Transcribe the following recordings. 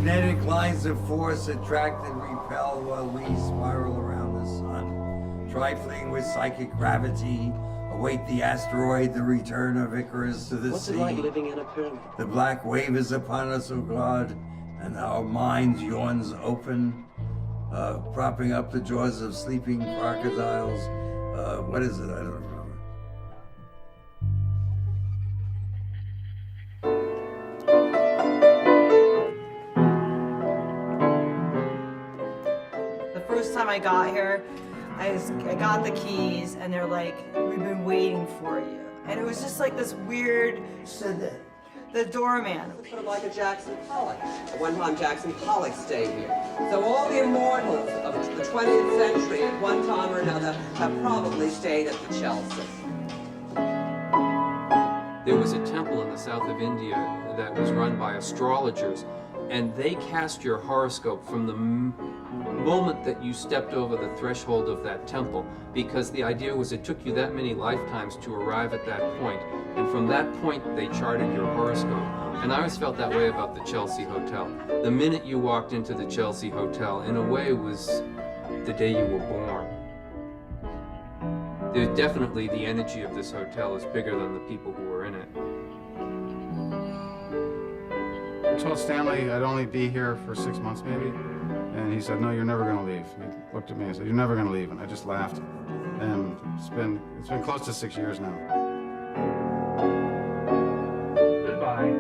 Magnetic lines of force attract and repel while we spiral around the sun. Trifling with psychic gravity, await the asteroid, the return of Icarus to the What's sea. it like living in a pyramid? The black wave is upon us, O God, and our minds yawns open, propping up the jaws of sleeping crocodiles. What is it? I don't remember. The first time I got here, I got the keys, and they're like, "We've been waiting for you." And it was just like this weird. Who said that? The doorman. Sort of like a Jackson Pollock. At one time, Jackson Pollock stayed here. So all the immortals of the 20th century at one time or another have probably stayed at the Chelsea. There was a temple in the south of India that was run by astrologers, and they cast your horoscope from the moment that you stepped over the threshold of that temple, because the idea was it took you that many lifetimes to arrive at that point, and from that point they charted your horoscope. And I always felt that way about the Chelsea Hotel. The minute you walked into the Chelsea Hotel, in a way, was the day you were born. There's definitely the energy of this hotel is bigger than the people who were in it. I told Stanley I'd only be here for 6 months maybe, and he said, "No, you're never gonna leave." He looked at me and said, "You're never gonna leave," and I just laughed. And it's been close to 6 years now. Goodbye.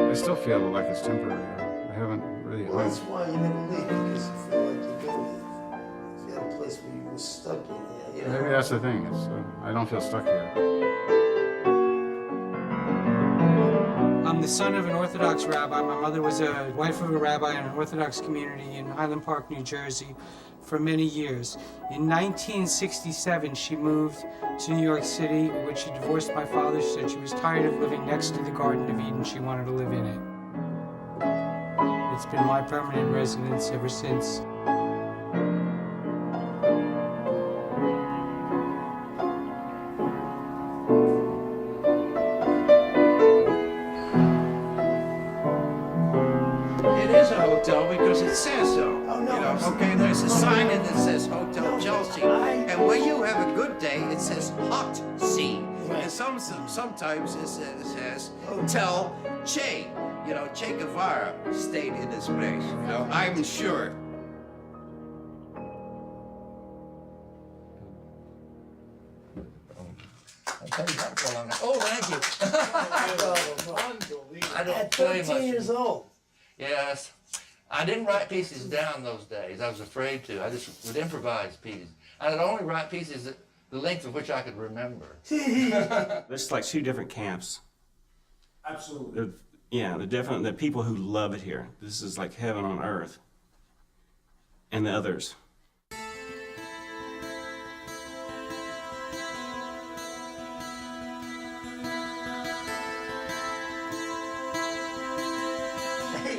I still feel like it's temporary. I haven't really. Well, that's why you never leave, because you feel like you're gonna leave. If you had a place where you were stuck in there, you know. Maybe that's the thing. I don't feel stuck here. I'm the son of an Orthodox rabbi. My mother was a wife of a rabbi in an Orthodox community in Highland Park, New Jersey for many years. In 1967, she moved to New York City. When she divorced my father, she said she was tired of living next to the Garden of Eden. She wanted to live in it. It's been my permanent residence ever since. It is a hotel because it says so. Oh, no, You know, I'm- okay, there's a sign in that says Hotel No, Chelsea. I- And when you have a good day, it says Hot Sea. Right. And sometimes it says Hotel Che. You know, Che Guevara stayed in this place. You know, I'm sure. Oh, thank you. I don't At play 13 much. years old. Yes. I didn't write pieces down those days. I was afraid to. I just would improvise pieces. And I'd only write pieces that the length of which I could remember. There's like two different camps. Absolutely. Yeah, the people who love it here. This is like heaven on earth. And the others.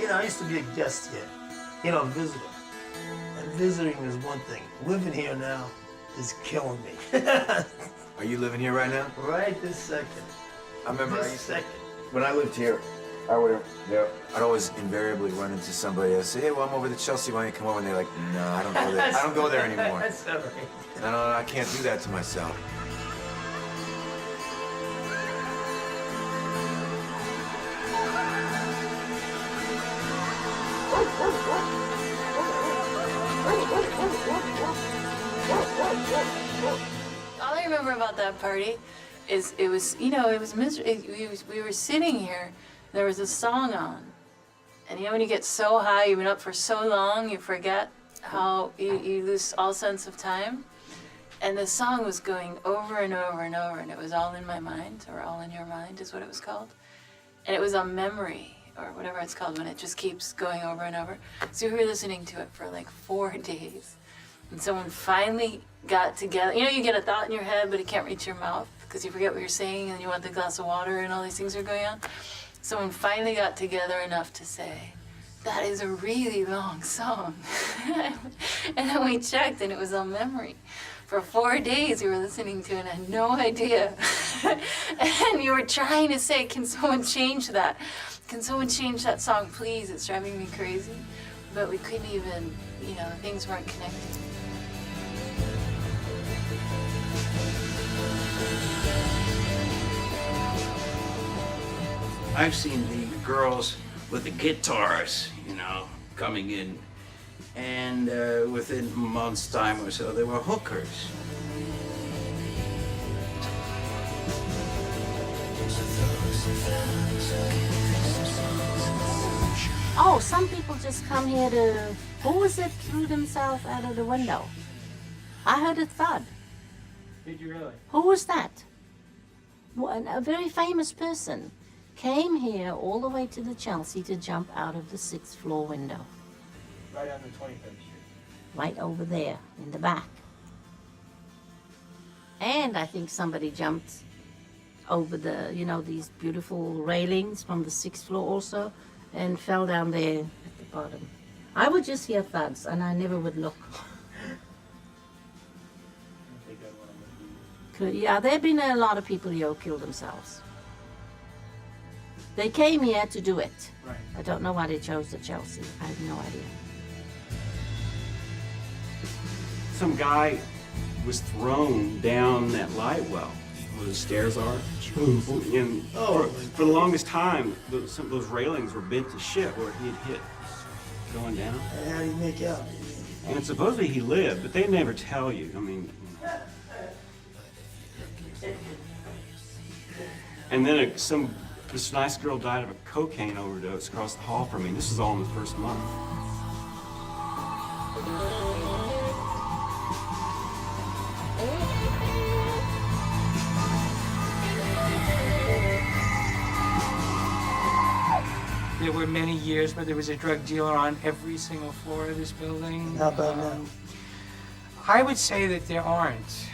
You know, I used to be a guest here. You know, a visitor. And visiting is one thing. Living here now is killing me. Are you living here right now? Right this second. I remember I This used to, second. when I lived here, I'd always invariably run into somebody. I'd say, "Hey, well, I'm over to Chelsea. Why don't you come over?" And they're like, "No, I don't go there. I don't go there anymore. That's all right. No, I can't do that to myself." All I remember about that party is it was, you know, it was miserable. We were sitting here, there was a song on. And you know when you get so high, you've been up for so long, you forget how you lose all sense of time. And the song was going over and over and over, and it was all in my mind, or all in your mind is what it was called. And it was on memory, or whatever it's called, when it just keeps going over and over. So we were listening to it for like 4 days. And someone finally got together. You know, you get a thought in your head, but it can't reach your mouth because you forget what you're saying and you want the glass of water and all these things are going on. Someone finally got together enough to say, that is a really long song. And then we checked and it was on memory. For 4 days we were listening to it and I had no idea. And you were trying to say, can someone change that? Can someone change that song, please? It's driving me crazy. But we couldn't even, you know, things weren't connected. I've seen the girls with the guitars, you know, coming in, and within a month's time or so, they were hookers. Oh, some people just come here to, who was it threw themselves out of the window? I heard a thud. Did you really? Who was that? A very famous person came here all the way to the Chelsea to jump out of the 6th floor window. Right on the 23rd Street. Right over there in the back. And I think somebody jumped over the, you know, these beautiful railings from the 6th floor also and fell down there at the bottom. I would just hear thuds and I never would look. Yeah, there have been a lot of people here who killed themselves. They came here to do it. Right. I don't know why they chose the Chelsea. I have no idea. Some guy was thrown down that light well where the stairs are. And for the longest time, some of those railings were bent to shit where he had hit going down. And how do you make out? And supposedly he lived, but they never tell you. I mean, and then this nice girl died of a cocaine overdose across the hall from me. This is all in the first month. There were many years where there was a drug dealer on every single floor of this building. How about now? I would say that there aren't.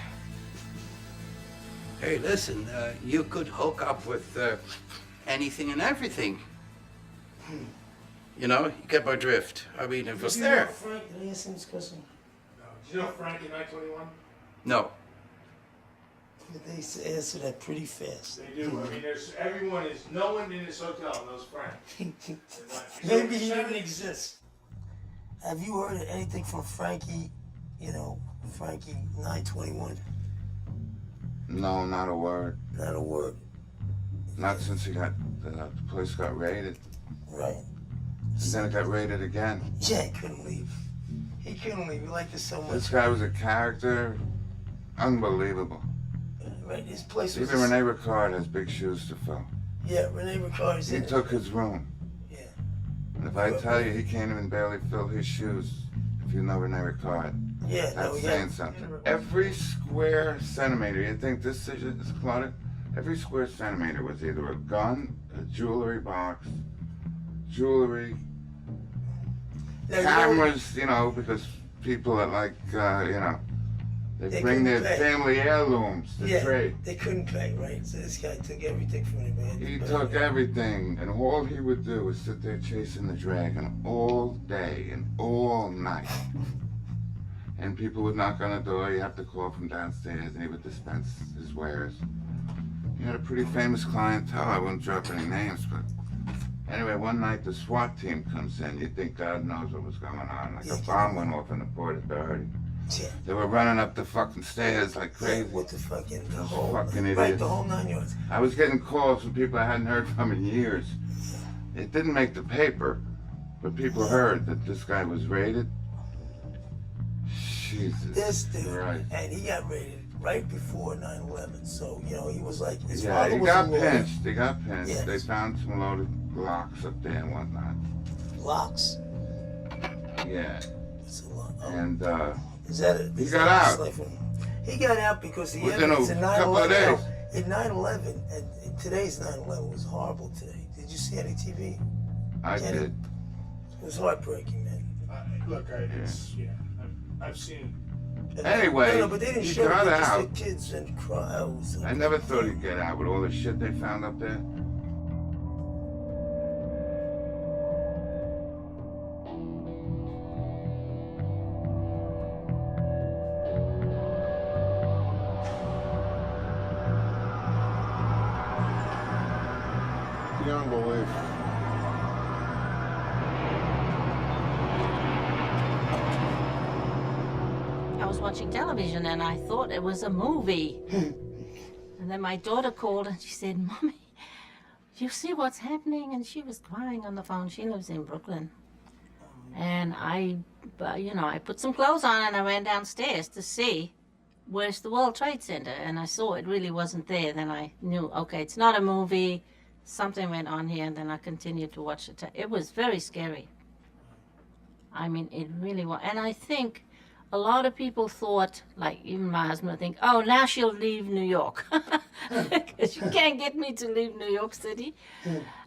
Hey, listen, you could hook up with anything and everything. You know, you get my drift. I mean, it was there. Frank, did I ask him this question? No. Did you know Frank in 921? No. They answer that pretty fast. They do. I mean, no one in this hotel knows Frank. Maybe he didn't exist. Have you heard of anything from Frankie, you know, Frankie 921? No, not a word. Not a word. Not since the place got raided. Right. And then it got raided again. Yeah, he couldn't leave. He couldn't leave. He liked it so much. This guy was a character, unbelievable. Right, his place was... Even Rene Ricard has big shoes to fill. Yeah, Rene Ricard is He in took his room. Yeah. And if I tell you he can't even barely fill his shoes, if you know Rene Ricard, Yeah, that's saying something. Every square centimeter, you think this is cluttered? Every square centimeter was either a gun, a jewelry box, jewelry, cameras, you know, because people that like, you know, they bring their family heirlooms to trade. They couldn't pay, right? So this guy took everything from him, man. He took everything, and all he would do was sit there chasing the dragon all day and all night. And people would knock on the door, you have to call from downstairs, and he would dispense his wares. He had a pretty famous clientele, I wouldn't drop any names, but anyway, one night the SWAT team comes in. You'd think God knows what was going on. Like a bomb went off in the Port Authority. Yeah. They were running up the fucking stairs like crazy. What the fucking, the whole, fucking idiots. right, the whole 9 yards. I was getting calls from people I hadn't heard from in years. It didn't make the paper, but people heard that this guy was raided. Jesus. This dude, right. and he got raided right before 9/11. So, you know, he was like, his Yeah, father he was got a lawyer. pinched. They got pinched. Yeah. They found some loaded locks up there and whatnot. Locks? Yeah. It's a lot. Oh. And Is that it? he got out. He got out because the Within evidence a in couple of 9/11. days. In 9/11, and today's 9/11 was horrible today. Did you see any TV? I Kenny? did. It was heartbreaking, man. Look, I've seen. Anyway, no, but they didn't he show got it. They just out. did kids and cry. I never thought he'd get out with all the shit they found up there. beyond belief. I was watching television and I thought it was a movie. And then my daughter called and she said, Mommy, you see what's happening? And she was crying on the phone. She lives in Brooklyn. And I put some clothes on and I went downstairs to see where's the World Trade Center. And I saw it really wasn't there. Then I knew, okay, it's not a movie. Something went on here. And then I continued to watch it. It was very scary. I mean, it really was. And I think a lot of people thought, like even my husband would think, oh, now she'll leave New York. Because you can't get me to leave New York City.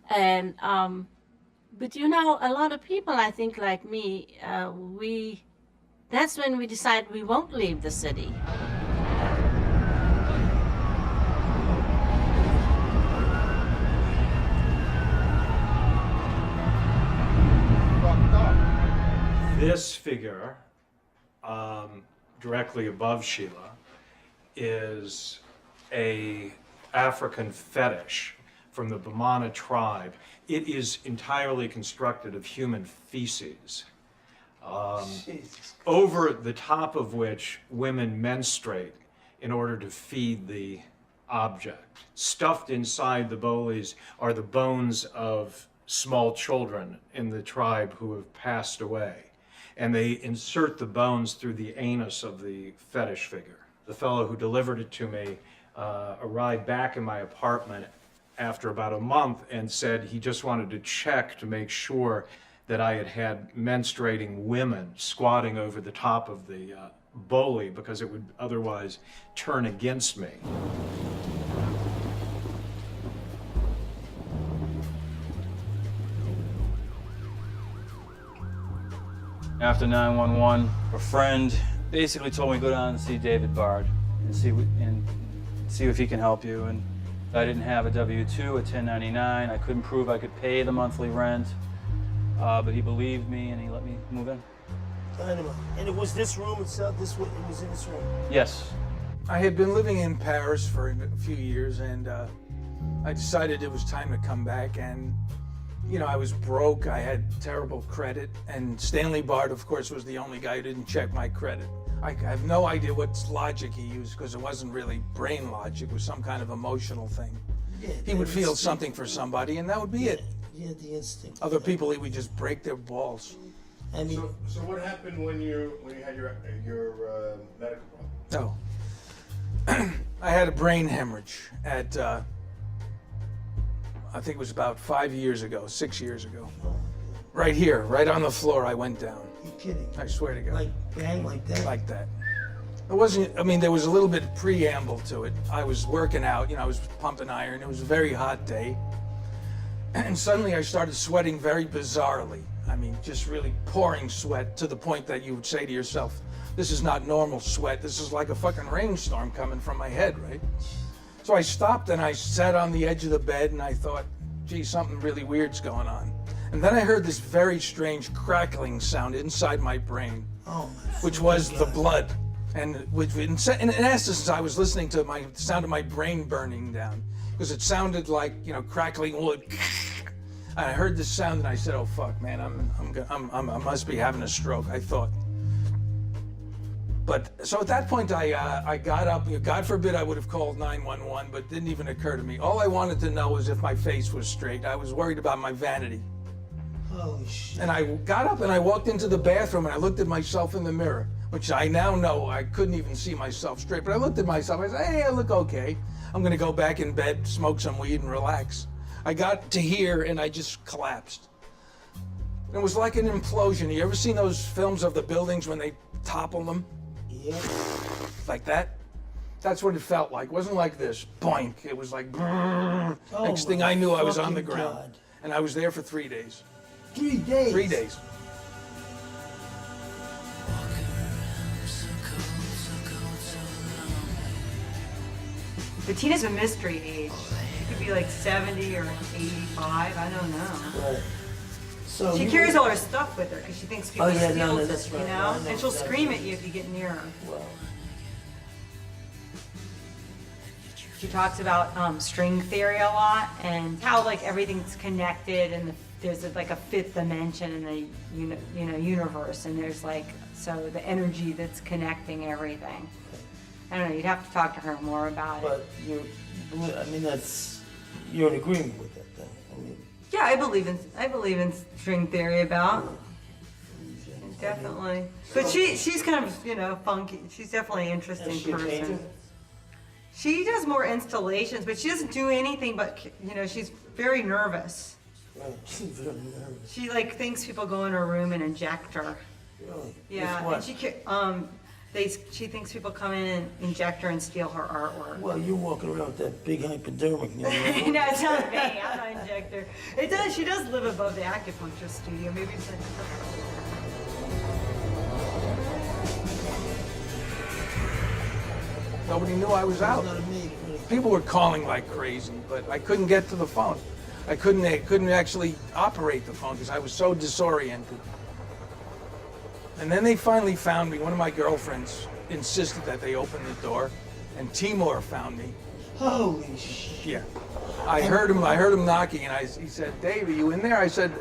And, but you know, a lot of people, I think, like me, that's when we decide we won't leave the city. This figure, directly above Sheila, is a African fetish from the Bamana tribe. It is entirely constructed of human feces, over the top of which women menstruate in order to feed the object. Stuffed inside the bolis are the bones of small children in the tribe who have passed away. And they insert the bones through the anus of the fetish figure. The fellow who delivered it to me arrived back in my apartment after about a month and said he just wanted to check to make sure that I had menstruating women squatting over the top of the boli because it would otherwise turn against me. After 911, a friend basically told me to go down and see David Bard and see if he can help you. And I didn't have a W-2, a 1099. I couldn't prove I could pay the monthly rent, but he believed me and he let me move in. Dynamite. And it was this room itself. It was in this room. Yes. I had been living in Paris for a few years, and I decided it was time to come back. And you know, I was broke, I had terrible credit, and Stanley Bard, of course, was the only guy who didn't check my credit. I have no idea what logic he used, because it wasn't really brain logic, it was some kind of emotional thing. Yeah, He would feel something for somebody, and that would be it. Yeah, the instinct. Other people, he would just break their balls. I mean, so what happened when you had your medical problem? Oh. I had a brain hemorrhage at, I think it was about 6 years ago. Right here, right on the floor, I went down. You're kidding. I swear to God. Like, bang, like that? Like that. It wasn't, I mean, there was a little bit of preamble to it. I was working out, I was pumping iron. It was a very hot day. And suddenly I started sweating very bizarrely. I mean, just really pouring sweat to the point that you would say to yourself, this is not normal sweat. This is like a fucking rainstorm coming from my head, right? So I stopped and I sat on the edge of the bed and I thought, gee, something really weird's going on. And then I heard this very strange crackling sound inside my brain, which was the blood. And in essence, I was listening to the sound of my brain burning down, because it sounded like, crackling wood. And I heard this sound and I said, oh fuck, man, I must be having a stroke, I thought. But so at that point, I got up. God forbid I would have called 911, but it didn't even occur to me. All I wanted to know was if my face was straight. I was worried about my vanity. Holy shit. And I got up and I walked into the bathroom and I looked at myself in the mirror, which I now know I couldn't even see myself straight. But I looked at myself, I said, hey, I look okay. I'm gonna go back in bed, smoke some weed and relax. I got to here and I just collapsed. It was like an implosion. You ever seen those films of the buildings when they topple them? Yeah. Like that? That's what it felt like. It wasn't like this, boink. It was like, next thing I knew, I was on the ground. God. And I was there for 3 days. 3 days? 3 days. Bettina's a mystery age. She could be like 70 or 85, I don't know. Right. So She carries all her stuff with her because she thinks people steal it, that's right. you know? And she'll scream at you if you get near her. Well, She talks about string theory a lot and how like everything's connected and there's like a fifth dimension in the universe, and there's like so the energy that's connecting everything. I don't know. You'd have to talk to her more about it. But you're in agreement with that thing. I mean, Yeah, I believe in string theory about. Definitely. But she's kind of, funky. She's definitely an interesting Is she a person. painter? She does more installations, but she doesn't do anything but, she's very nervous. She's very nervous. She thinks people go in her room and inject her. Really? Yeah, With and she thinks people come in and inject her and steal her artwork. Well, you're walking around with that big hypodermic. No, it's not me. I'm not injector. It does. She does live above the acupuncture studio. Maybe it's like. Nobody knew I was out. People were calling like crazy, but I couldn't get to the phone. I couldn't actually operate the phone because I was so disoriented. And then they finally found me. One of my girlfriends insisted that they open the door, and Timur found me. Holy shit! Yeah, I heard him knocking, and he said, "Dave, are you in there?" I said,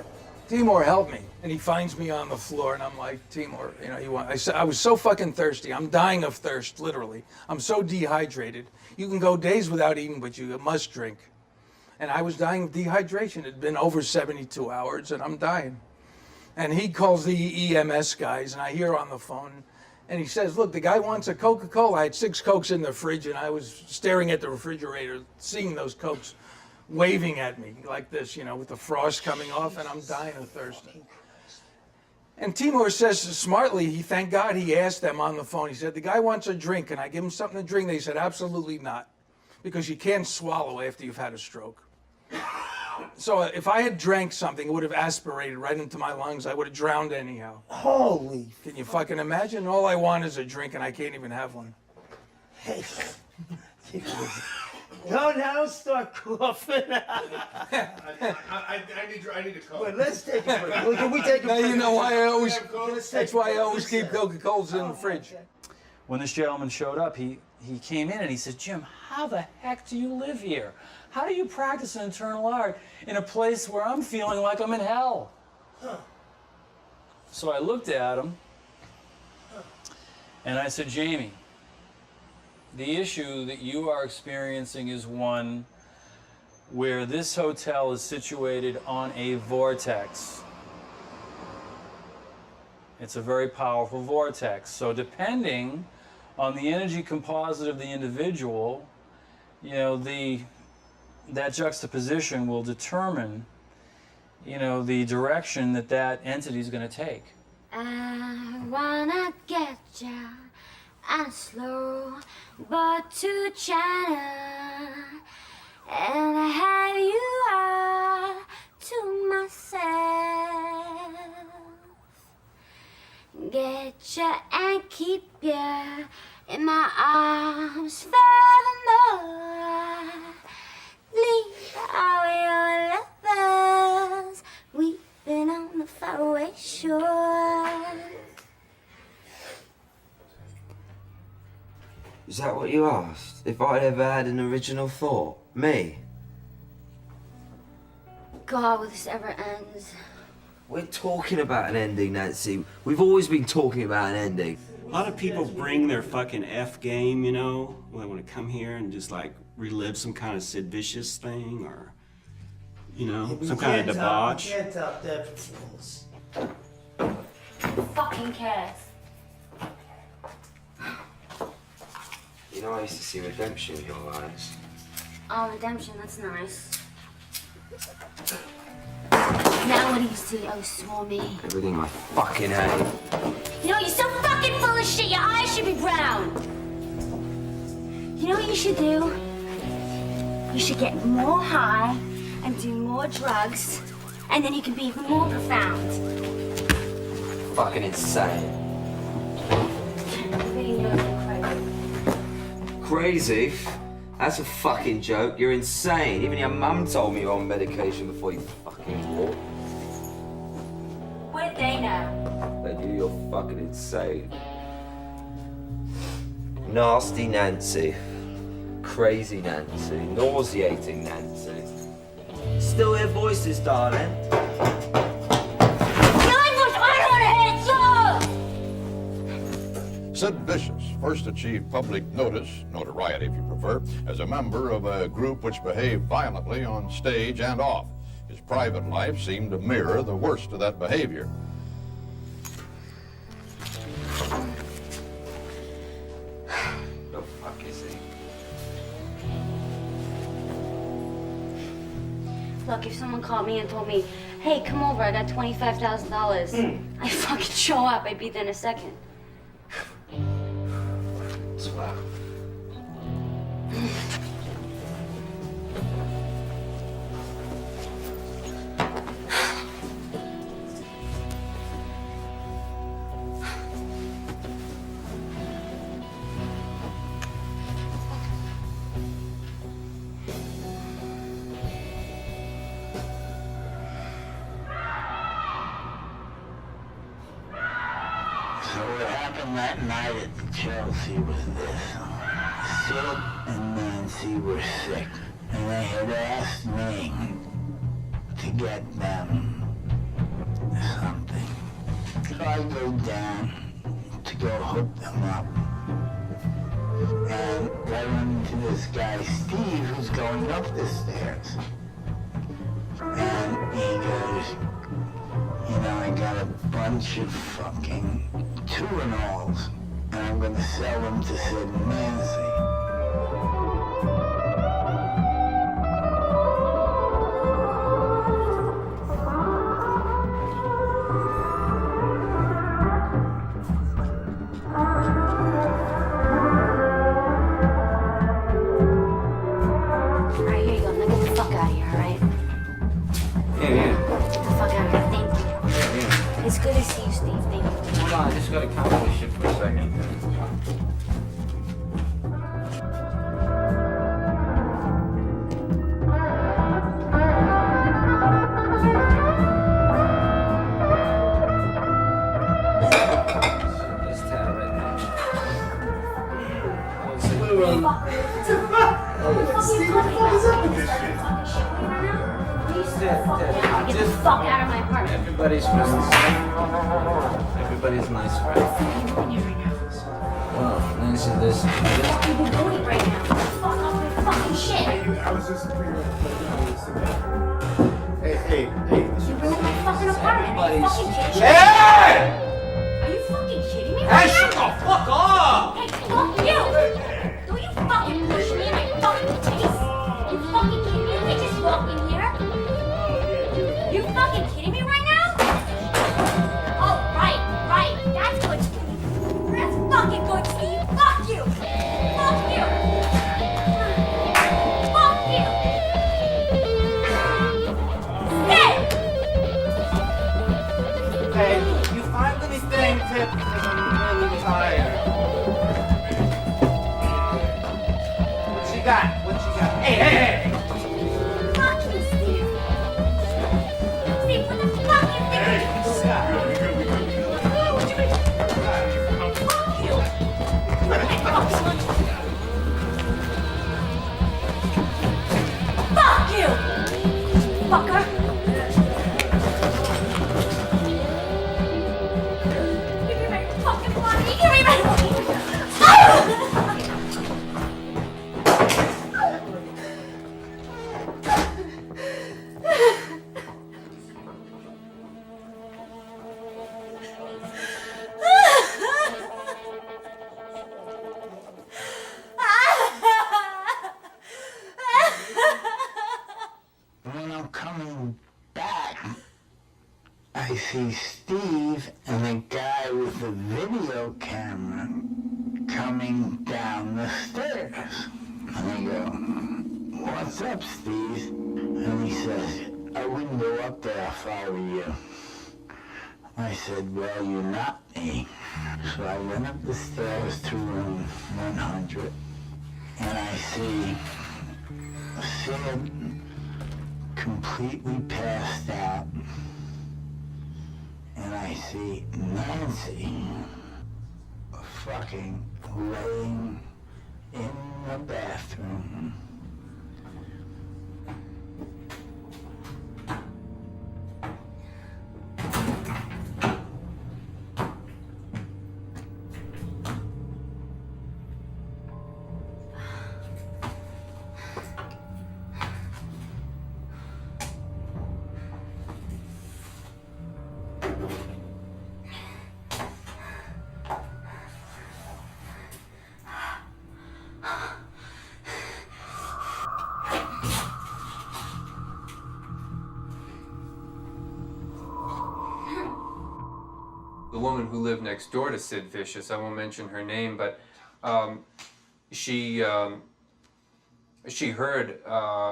"Timur, help me." And he finds me on the floor, and I'm like, "Timur, I was so fucking thirsty. I'm dying of thirst, literally. I'm so dehydrated. You can go days without eating, but you must drink." And I was dying of dehydration. It had been over 72 hours, and I'm dying. And he calls the EMS guys, and I hear on the phone, and he says, "Look, the guy wants a Coca-Cola." I had 6 Cokes in the fridge, and I was staring at the refrigerator, seeing those Cokes waving at me like this, with the frost coming off, and I'm dying of thirst. And Timur says smartly, thank God he asked them on the phone. He said, "The guy wants a drink. Can I give him something to drink?" They said, "Absolutely not, because you can't swallow after you've had a stroke." So if I had drank something, it would have aspirated right into my lungs. I would have drowned anyhow. Holy! Can you fucking imagine? All I want is a drink, and I can't even have one. Hey. Don't now start coughing. I need a Coke. Well, let's take a break. Can we take a Now break? you know why that's why I always keep Coca-Colas in the fridge. When this gentleman showed up, he came in and he said, "Jim, how the heck do you live here? How do you practice an internal art in a place where I'm feeling like I'm in hell?" So I looked at him and I said, "Jamie, the issue that you are experiencing is one where this hotel is situated on a vortex. It's a very powerful vortex. So depending on the energy composite of the individual, that juxtaposition will determine, the direction that entity is going to take." I wanna get ya on a slow boat to China, and I have you all to myself. Get ya and keep ya in my arms forevermore. Leave all your lovers weeping on the faraway shore. Is that what you asked? If I'd ever had an original thought? Me? God, will this ever ends? We're talking about an ending, Nancy. We've always been talking about an ending. A lot of people bring their fucking F game, when they want to come here and just relive some kind of Sid Vicious thing or, some kind of debauch. You can't top that performance. Fucking cares. I used to see redemption in your eyes. Oh, redemption, that's nice. Now what do you see, oh Swami? Everything I fucking hate. You're so fucking full of shit, your eyes should be brown. You know what you should do? You should get more high and do more drugs, and then you can be even more profound. Fucking insane. Crazy? That's a fucking joke. You're insane. Even your mum told me you're on medication before you fucking walk. What did they know? They knew you're fucking insane. Nasty Nancy. Crazy Nancy, nauseating Nancy. Still hear voices, darling. Sid Vicious first achieved public notoriety if you prefer, as a member of a group which behaved violently on stage and off. His private life seemed to mirror the worst of that behavior. The fuck is he? Look, if someone called me and told me, hey, come over, I got $25,000, I'd fucking show up. I'd be there in a second. Wow. So what happened that night at the Chelsea was this. Sid and Nancy were sick, and they had asked me to get them something. So I go down to go hook them up. And I run into this guy, Steve, who's going up the stairs. And he goes, you know, I got a bunch of fucking 2-and-alls, and I'm gonna sell them to Sid and Nancy. Alright, here you go. Now get the fuck out of here, alright? Yeah. Get the fuck out of here. Thank you. Yeah. It's good to see you, Steve. Thank you. Hold on, I just gotta count this shit for a second. This tab right there. Oh, it's a little run. Get the fuck out of my apartment. Everybody's nice, right? Well, Nancy, this. What are you doing right now? Fuck off my fucking shit. I was just Hey. You ruined my fucking apartment. Are you fucking kidding me? Hey! Are you fucking kidding me? Hey, shut the fuck up! Hey, fuck you! Don't you fucking push me in my fucking face! You fucking kidding me? You just walk in here? You fucking kidding me right now? Oh, right. That's good, Steve. That's fucking good, Steve. Fuck you! Fuck you! Fuck you! Stay! Hey, you finally staying tip because I'm really tired. What you got? Hey! Fuck you, Steve. Steve, what the fuck you think? Fuck you. Fuck you, fucker. Give me my fucking money. Give me my money. When I'm coming back, I see Steve and a guy with a video camera coming down the stairs. And I go, "What's up, Steve?" And he says, "I wouldn't go up there if I were you." I said, "Well, you're not me." So I went up the stairs to room 100, and I see Sid completely passed out, and I see Nancy fucking laying in the bathroom. The woman who lived next door to Sid Vicious, I won't mention her name, but she heard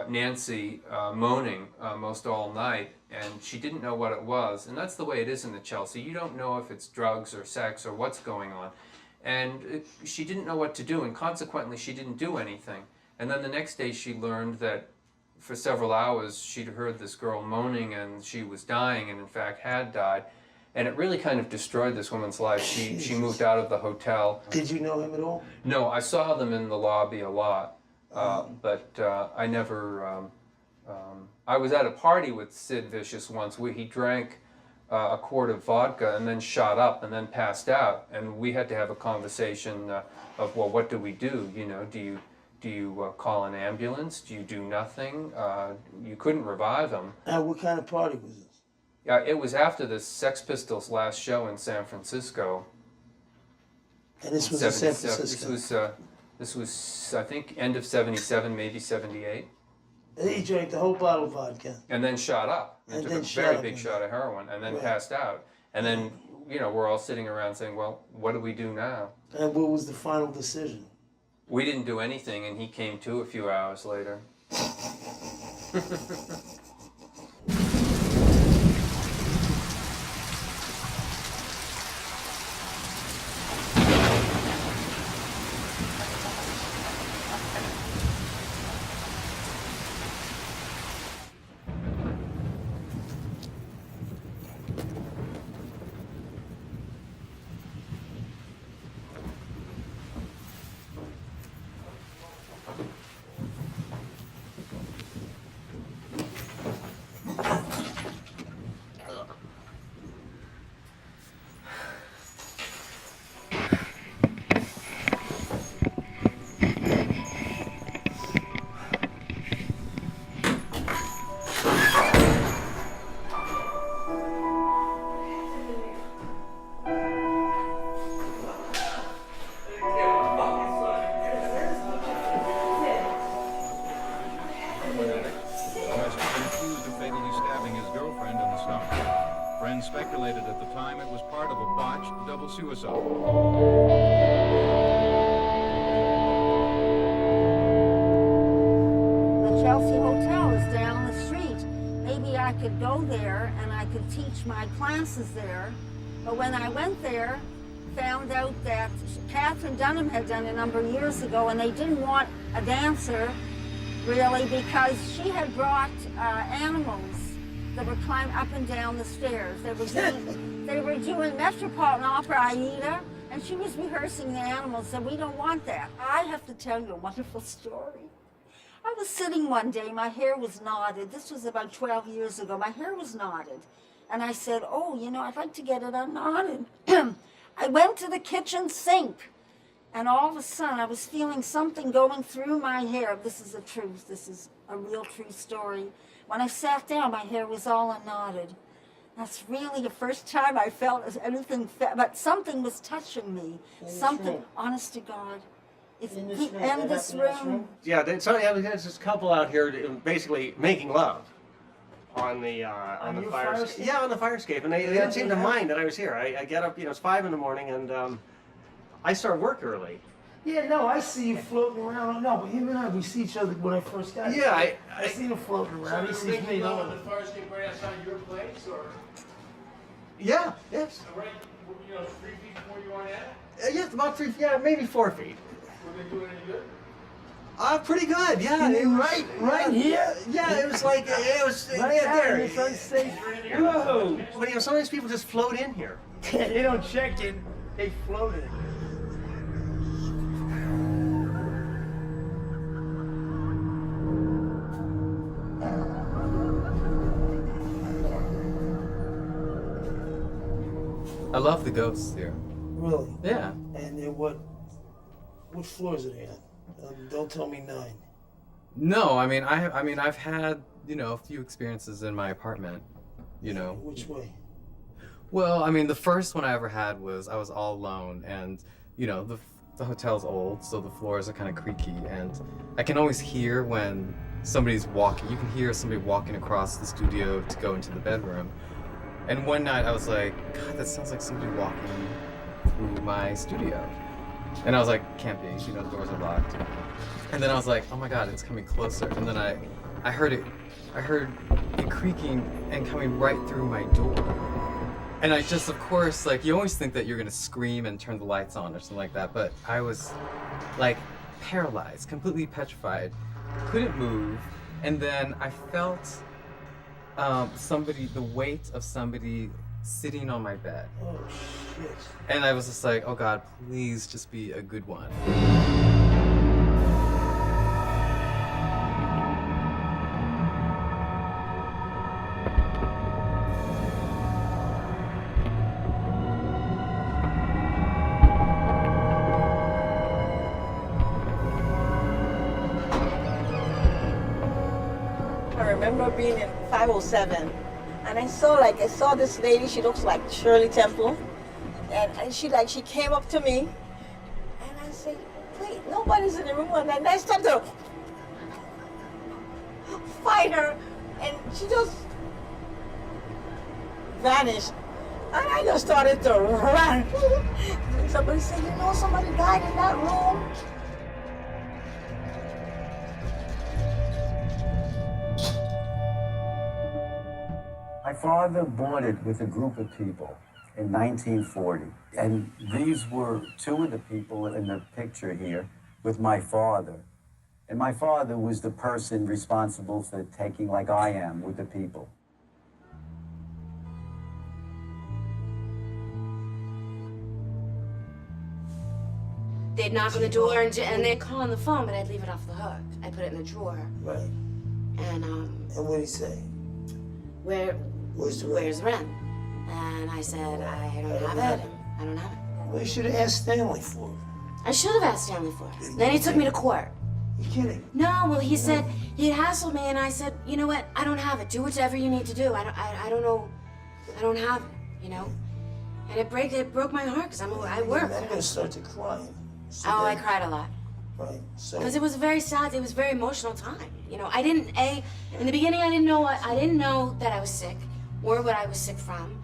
Nancy moaning most all night, and she didn't know what it was. And that's the way it is in the Chelsea. You don't know if it's drugs or sex or what's going on. And she didn't know what to do, and consequently she didn't do anything. And then the next day she learned that for several hours she'd heard this girl moaning and she was dying, and in fact had died. And it really kind of destroyed this woman's life. She moved out of the hotel. Did you know him at all? No, I saw them in the lobby a lot, but I never. I was at a party with Sid Vicious once where he drank a quart of vodka and then shot up and then passed out, and we had to have a conversation of, well, what do we do? You know, do you call an ambulance? Do you do nothing? You couldn't revive him. What kind of party was it? It was after the Sex Pistols' last show in San Francisco. And this was in San Francisco? This was, I think, end of 77, maybe 78. And he drank the whole bottle of vodka. And then shot up. And took then a shot very up big and- shot of heroin, and then Right. passed out. And then, you know, we're all sitting around saying, well, what do we do now? And what was the final decision? We didn't do anything, and he came to a few hours later. Accused of fatally stabbing his girlfriend in the stomach. Friends speculated at the time it was part of a botched double suicide. The Chelsea Hotel is down the street. Maybe I could go there and I could teach my classes there. But when I went there, found out that Catherine Dunham had done a number of years ago, and they didn't want a dancer, really, because she had brought animals that would climb up and down the stairs. They were doing Metropolitan Opera Aida, and she was rehearsing the animals, and we don't want that. I have to tell you a wonderful story. I was sitting one day, my hair was knotted. This was about 12 years ago. My hair was knotted. And I said, oh, you know, I'd like to get it unknotted. I went to the kitchen sink, and all of a sudden I was feeling something going through my hair. This is the truth. This is a real true story. When I sat down, my hair was all unknotted. That's really the first time I felt anything, but something was touching me. Something, honest to God. It's in this room. Yeah, there's this couple out here basically making love on the fire escape. Yeah, on the fire escape, and they didn't seem to mind that I was here. I get up, you know, it's 5 in the morning, and I start work early. Yeah, no, I see you floating around. No, but him and I, we see each other when I first got here. Yeah, I see him floating around. He sees me. On the fire escape right outside your place, or? Yeah, yes. Right, you know, 3 feet from where you are now? Yeah, about 3, yeah, maybe 4 feet. Were they doing any good? Pretty good, yeah. It was, right here? Yeah, it was like, it was, Right yeah, there, there. it's unsafe. Whoa. But you know, sometimes people just float in here. They don't check in, they float in. I love the ghosts here. Really? Yeah. And then what floors are they on? Don't tell me 9. No, I mean I've had, you know, a few experiences in my apartment, you know. Which way? Well, I mean the first one I ever had was I was all alone, and you know the hotel's old, so the floors are kind of creaky, and I can always hear when somebody's walking. You can hear somebody walking across the studio to go into the bedroom. And one night I was like, God, that sounds like somebody walking through my studio. And I was like, can't be, you know, the doors are locked. And then I was like, oh my God, it's coming closer. And then I heard it creaking and coming right through my door. And I just, of course, like, you always think that you're gonna scream and turn the lights on or something like that, but I was like paralyzed, completely petrified, couldn't move. And then I felt the weight of somebody sitting on my bed. Oh, shit. And I was just like, oh God, please just be a good one. I remember being in 507, and I saw this lady. She looks like Shirley Temple, and she came up to me, and I said, "Wait, nobody's in the room." And then I started to fight her, and she just vanished, and I just started to run. And somebody said, "You know, somebody died in that room." My father boarded with a group of people in 1940, and these were 2 of the people in the picture here with my father. And my father was the person responsible for taking, like I am, with the people. They'd knock on the door and they'd call on the phone, but I'd leave it off the hook. I put it in the drawer. Right. And what did he say? Where's the rent? And I said, I don't have it. I don't have it. Well, you should have asked Stanley for it. I should have asked Stanley for it. Then he took me to court. You kidding? No, well, he said, he hassled me, and I said, you know what? I don't have it. Do whatever you need to do. I don't know. I don't have it, you know? And it broke my heart, because I work. I'm going to start to cry. Oh, I cried a lot. Right, so... Because it was very sad. It was a very emotional time. You know, in the beginning, I didn't know that I was sick or what I was sick from.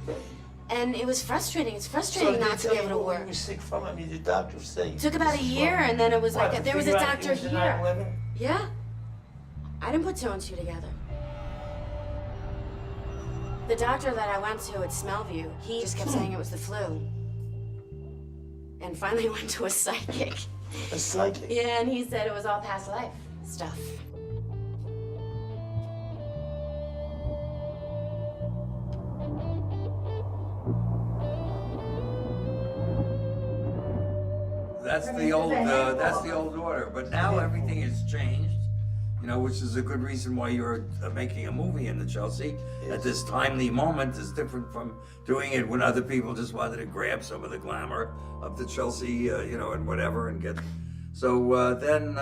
And it was frustrating. It's frustrating not to be able to work. You were sick from? I mean, the doctor said. It took about a year, and then it was like, there was a doctor here. Yeah. I didn't put 2 and 2 together. The doctor that I went to at Smellview, he just kept saying it was the flu. And finally went to a psychic. A psychic? Yeah, and he said it was all past life stuff. That's the old order. But now everything has changed, you know, which is a good reason why you're making a movie in the Chelsea at this timely moment. Is different from doing it when other people just wanted to grab some of the glamour of the Chelsea, you know, and whatever, and get. So then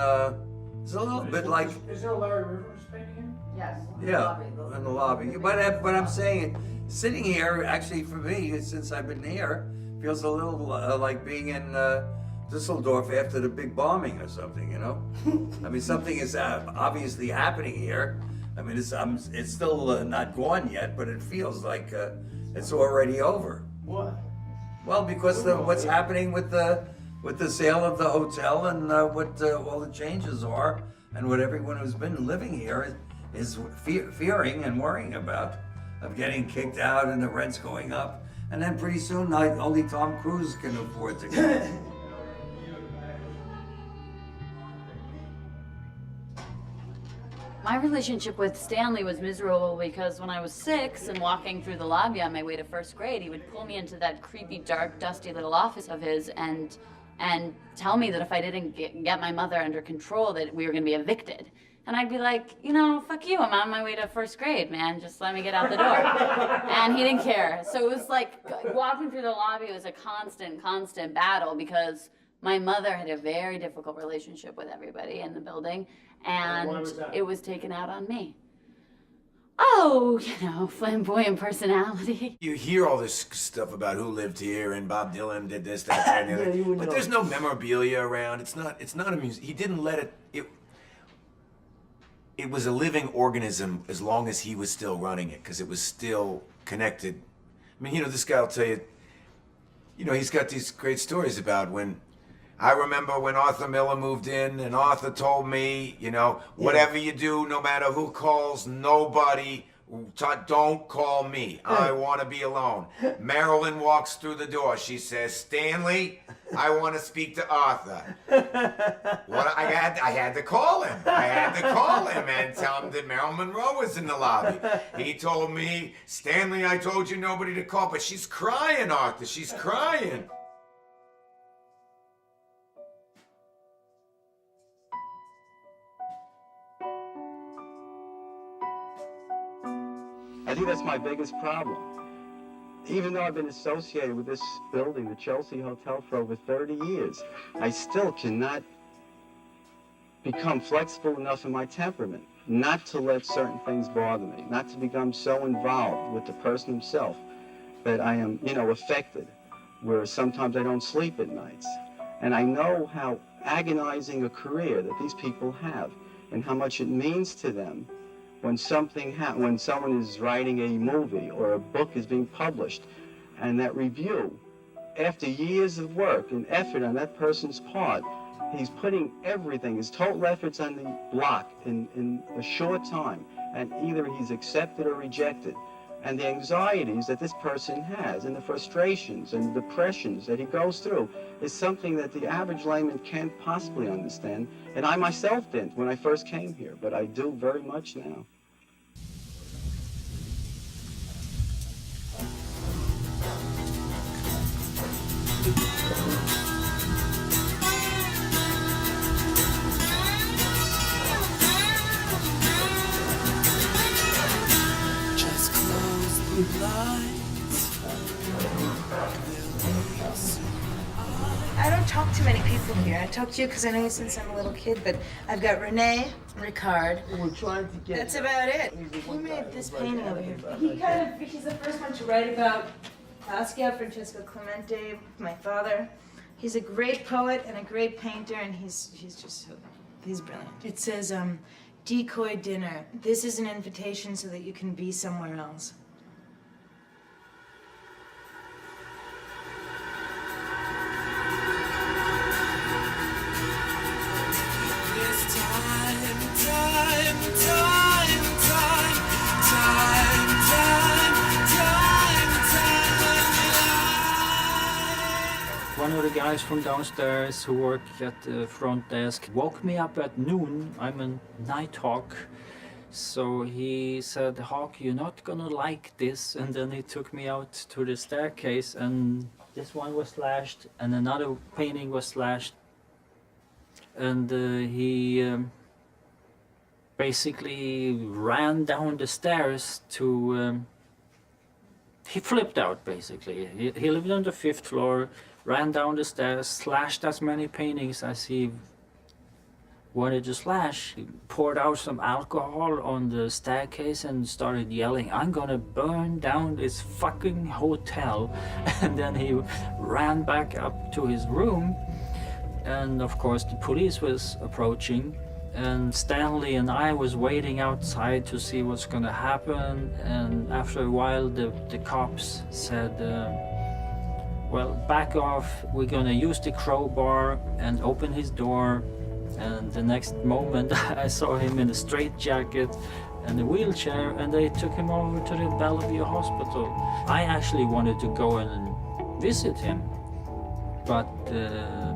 it's a little bit like. Is there a Larry Rivers painting here? Yes. Yeah, in the lobby. But I'm saying, sitting here, actually for me, since I've been here, feels a little like being in Dusseldorf after the big bombing or something, you know? I mean, something is obviously happening here. I mean, it's still not gone yet, but it feels like it's already over. Why? Well, because what's happening with the sale of the hotel and what all the changes are, and what everyone who's been living here is fearing and worrying about, of getting kicked out and the rent's going up. And then pretty soon, only Tom Cruise can afford to go. My relationship with Stanley was miserable because when I was 6 and walking through the lobby on my way to first grade, he would pull me into that creepy, dark, dusty little office of his and tell me that if I didn't get my mother under control, that we were going to be evicted. And I'd be like, you know, fuck you, I'm on my way to first grade, man. Just let me get out the door. And he didn't care. So it was like walking through the lobby was a constant battle because my mother had a very difficult relationship with everybody in the building. And why was that? it was taken out on me. Oh, you know, flamboyant personality. You hear all this stuff about who lived here and Bob Dylan did this, that, and the other. Yeah, you would But know. there's no memorabilia around. It's not a museum. He didn't let it was a living organism as long as he was still running it, because it was still connected. I mean, you know, this guy will tell you, you know, he's got these great stories about when, I remember when Arthur Miller moved in and Arthur told me, you know, whatever you do, no matter who calls, nobody, don't call me. I want to be alone. Marilyn walks through the door. She says, Stanley, I want to speak to Arthur. I had to call him. I had to call him and tell him that Marilyn Monroe was in the lobby. He told me, Stanley, I told you nobody to call, but she's crying, Arthur. She's crying. I think that's my biggest problem. Even though I've been associated with this building, the Chelsea Hotel, for over 30 years, I still cannot become flexible enough in my temperament not to let certain things bother me, not to become so involved with the person himself that I am, you know, affected, where sometimes I don't sleep at nights. And I know how agonizing a career that these people have and how much it means to them when when someone is writing a movie or a book is being published, and that review, after years of work and effort on that person's part, he's putting everything, his total efforts on the block in a short time, and either he's accepted or rejected. And the anxieties that this person has, and the frustrations and the depressions that he goes through, is something that the average layman can't possibly understand. And I myself didn't when I first came here, but I do very much now. Just close the blinds. I don't talk to many people here. I talk to you because I know you since I'm a little kid, but I've got Renee, Ricard. We're trying to get. That's about it. Who made this painting over here? He's the first one to write about Basquiat, Francesco Clemente, my father. He's a great poet and a great painter, and he's brilliant. It says, decoy dinner. This is an invitation so that you can be somewhere else. One of the guys from downstairs who work at the front desk woke me up at noon. I'm a night hawk. So he said, Hawk, you're not gonna like this. And then he took me out to the staircase, and this one was slashed and another painting was slashed. And he basically ran down the stairs to, he flipped out basically. He lived on the 5th floor, ran down the stairs, slashed as many paintings as he wanted to slash. He poured out some alcohol on the staircase and started yelling, I'm gonna burn down this fucking hotel. And then he ran back up to his room. And of course the police was approaching, and Stanley and I was waiting outside to see what's gonna happen. And after a while the cops said, well, back off, we're gonna use the crowbar, and open his door. And the next moment I saw him in a straitjacket and a wheelchair, and they took him over to the Bellevue Hospital. I actually wanted to go and visit him, but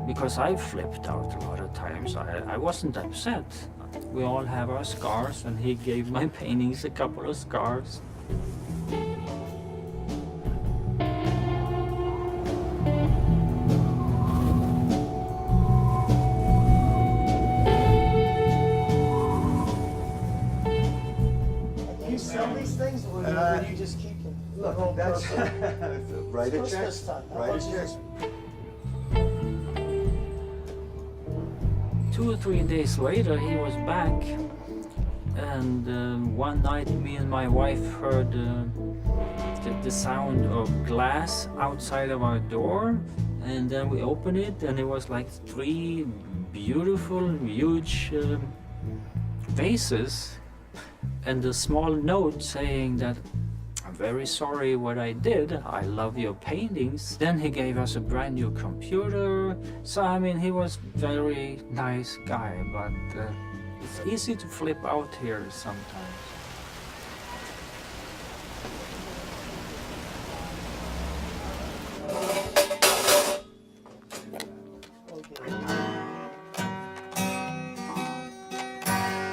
because I flipped out a lot of times, I wasn't upset. We all have our scars, and he gave my paintings a couple of scars. That's Write a check. Christmas time. Write a check. 2 or 3 days later, he was back, and one night, me and my wife heard the sound of glass outside of our door, and then we opened it, and it was like 3 beautiful, huge vases, and a small note saying that, "I'm very sorry what I did. I love your paintings." Then he gave us a brand new computer. So I mean, he was very nice guy, but it's easy to flip out here sometimes.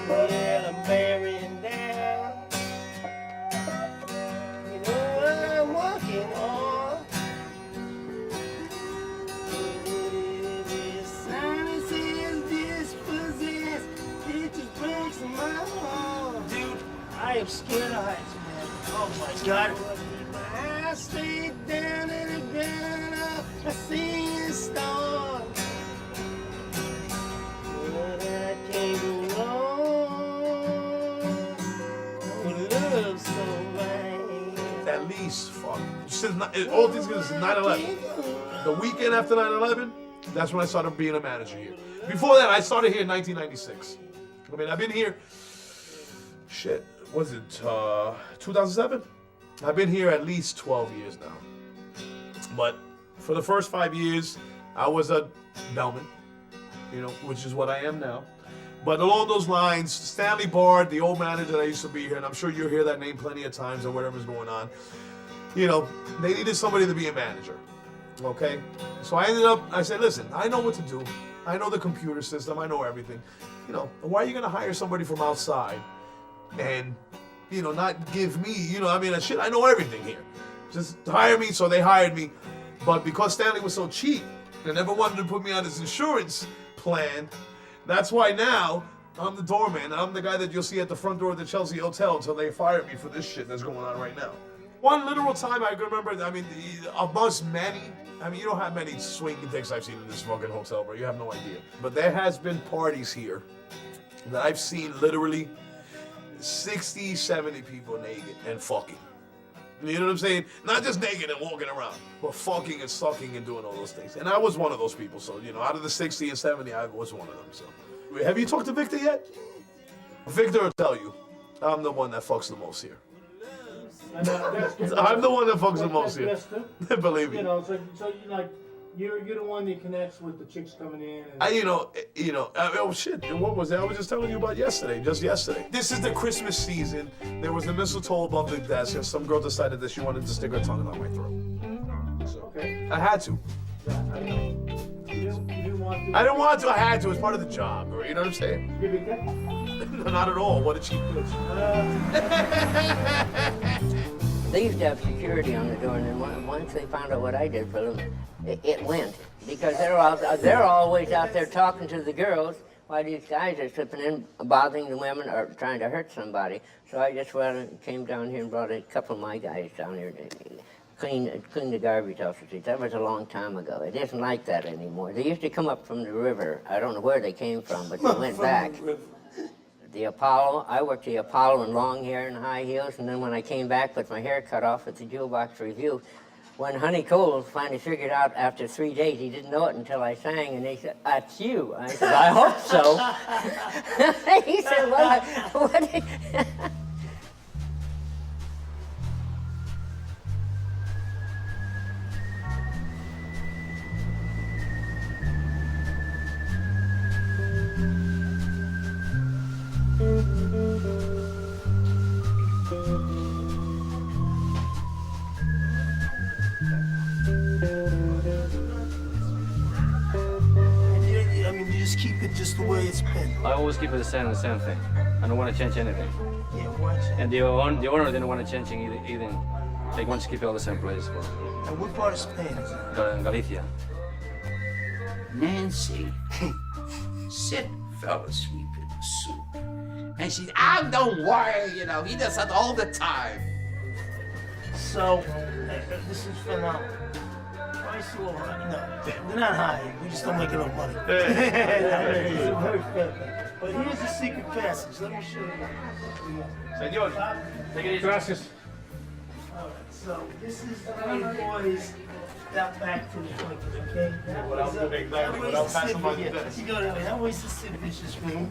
Well, I'm bearing down. You know what I'm working on. This sinuses dispossessed. It just breaks my heart. Dude, I am scared of heights, man. Oh my God. My eyes straight down to the ground. I see a star. But I can't go wrong. Love somebody. At least, fuck. Since all these guys since 9/11. The weekend after 9/11, that's when I started being a manager here. Before that, I started here in 1996. I mean, I've been here. Shit, was it 2007? I've been here at least 12 years now. But for the first 5 years, I was a bellman, you know, which is what I am now. But along those lines, Stanley Bard, the old manager that used to be here, and I'm sure you'll hear that name plenty of times or whatever's going on, you know, they needed somebody to be a manager, okay? So I said, listen, I know what to do. I know the computer system. I know everything. You know, why are you going to hire somebody from outside and, you know, not give me, you know, I mean, shit, I know everything here. Just hire me, so they hired me. But because Stanley was so cheap and never wanted to put me on his insurance plan, that's why now I'm the doorman. I'm the guy that you'll see at the front door of the Chelsea Hotel until they fire me for this shit that's going on right now. One literal time I can remember, I mean, amongst many, I mean, you don't have many swinging dicks I've seen in this fucking hotel, bro. You have no idea. But there has been parties here that I've seen literally 60, 70 people naked and fucking. You know what I'm saying? Not just naked and walking around, but fucking and sucking and doing all those things. And I was one of those people, so, you know, out of the 60 and 70, I was one of them, so. Have you talked to Victor yet? Victor will tell you, I'm the one that fucks the most here. And, I'm the one that fucks the most here. Believe me. You know, so you're the one that connects with the chicks coming in. And... oh shit, what was that? I was just telling you about just yesterday. This is the Christmas season. There was a mistletoe above the desk, and some girl decided that she wanted to stick her tongue down my throat. So, okay. I had to. Yeah, I know. You didn't want to? I didn't want to, I had to. It's part of the job, bro. You know what I'm saying? Did you get Not at all. What did she do? They used to have security on the door, and then once they found out what I did for them, it went. Because they're always out there talking to the girls while these guys are slipping in, bothering the women or trying to hurt somebody. So I just came down here and brought a couple of my guys down here to clean the garbage off the streets. That was a long time ago. It isn't like that anymore. They used to come up from the river. I don't know where they came from, but they went back. The Apollo, I worked the Apollo in long hair and high heels, and then when I came back with my hair cut off at the Jewel Box Review, when Honey Cole finally figured out after 3 days, he didn't know it until I sang, and they said, "That's you." I said, "I hope so." He said, "Well, what?" You just keep it just the way it's been. I always keep it the same thing. I don't want to change anything. Yeah, why change? And the owner didn't want to change either. They want to keep it all the same place. And what part of Spain is it? Galicia. Nancy, Sid fell asleep in the soup. And she said, "Oh, don't worry, you know, he does that all the time." So, this is phenomenal. Price a little high. No, they're not high. We just don't make enough money. But here's the secret passage. Let me show you. Senor, take it easy. Gracias. So this is the way boys got back to the point, okay? Without moving back, without passing by the desk. You go that way. That way's the Sid room.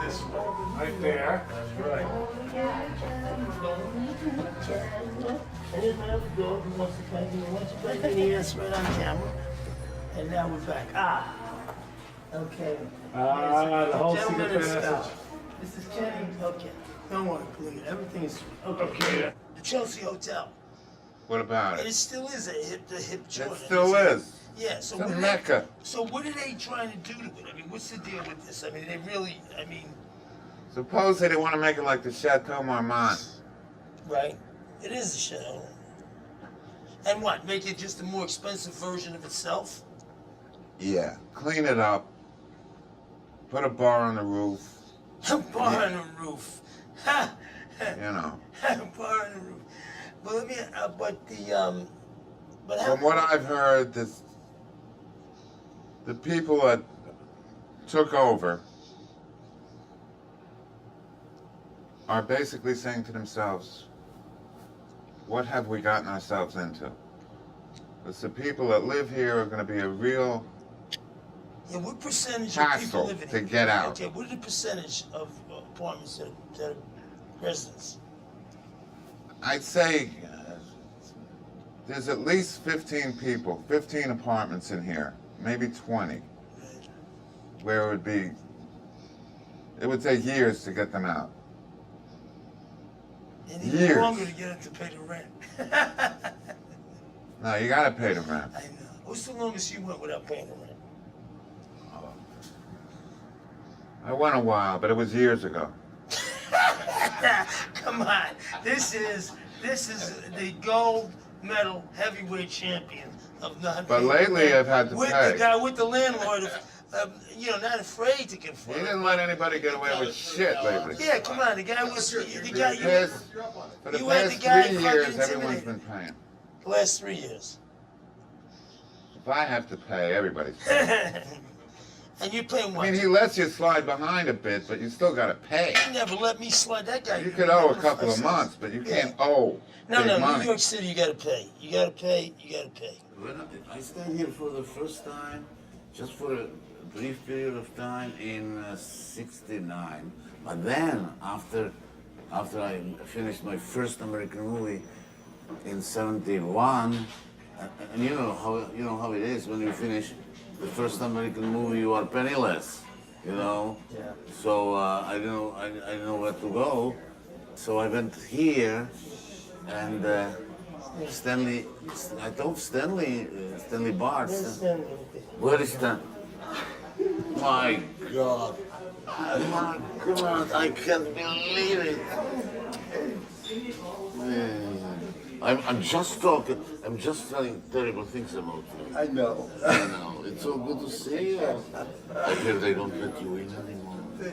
This one, right there. That's right. And here's my other dog who wants to come in. Once you back in here, that's right on camera. And now we're back. Okay. The whole Gentleman secret and passage. Scott. This is Kenny. Okay. Don't worry, please. Everything is okay. The Chelsea Hotel. What about And it? it still is a hip joint. It still is. Yeah, so It's a what are mecca. So what are they trying to do to it? I mean, what's the deal with this? I mean, they really, Suppose they want to make it like the Chateau Marmont. right? It is a show. And what? Make it just a more expensive version of itself? Yeah. Clean it up. Put a bar on the roof. A bar on the roof. Ha! You know. A bar on the roof. But let me, but how? From what I've heard, the people that took over are basically saying to themselves, what have we gotten ourselves into? Because the people that live here are going to be a real Yeah, what percentage of people hassle live in to here? get out. Okay, what are the percentage of apartments that are residents? I'd say there's at least 15 people, 15 apartments in here, maybe 20, where it would take years to get them out. And even Years. longer to get them to pay the rent. No, you gotta pay the rent. I know. What's the longest you went without paying the rent? I went a while, but it was years ago. Come on, this is the gold medal heavyweight champion of non. But lately I've had to with pay. the guy with the landlord, not afraid to confront. He didn't let anybody get away with shit lately. Yeah, come on, the guy was the guy. For the You had the past guy 3 fucking years, everyone's intimidated. been paying. The last 3 years. If I have to pay, everybody's paying. And you're paying what? I mean, he lets you slide behind a bit, but you still gotta pay. He never let me slide. That guy. You could owe a couple of months, but you can't owe No, big money. New York City, you gotta pay. You gotta pay. You gotta pay. When I stayed here for the first time, just for a brief period of time in '69. But then, after I finished my first American movie in '71, and you know how it is when you finish the first American movie, you are penniless, you know. Yeah. So I didn't know where to go. So I went here, and Stanley. I told Stanley Bart. Where is Stan? My God. My God, I can't believe it. I'm just talking. I'm just telling terrible things about you. I know. I know. It's so good to see you. I hear they don't let you in anymore. I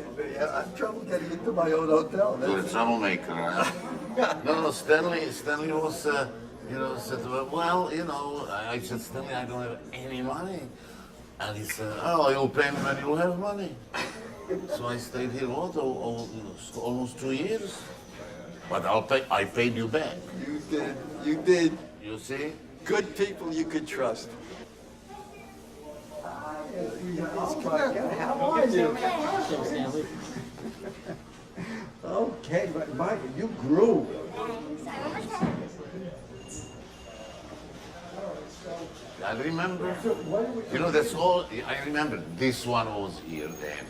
have trouble getting into my own hotel. You're a troublemaker, huh? No, Stanley was, said, well, I said, Stanley, I don't have any money. And he said, oh, you'll pay me when you have money. So I stayed here almost 2 years. But I paid you back. You did. You see? Good people you could trust. Oh my God, how are you? Okay, but Michael, you grew. I remember, that's all, I remember this one was here then.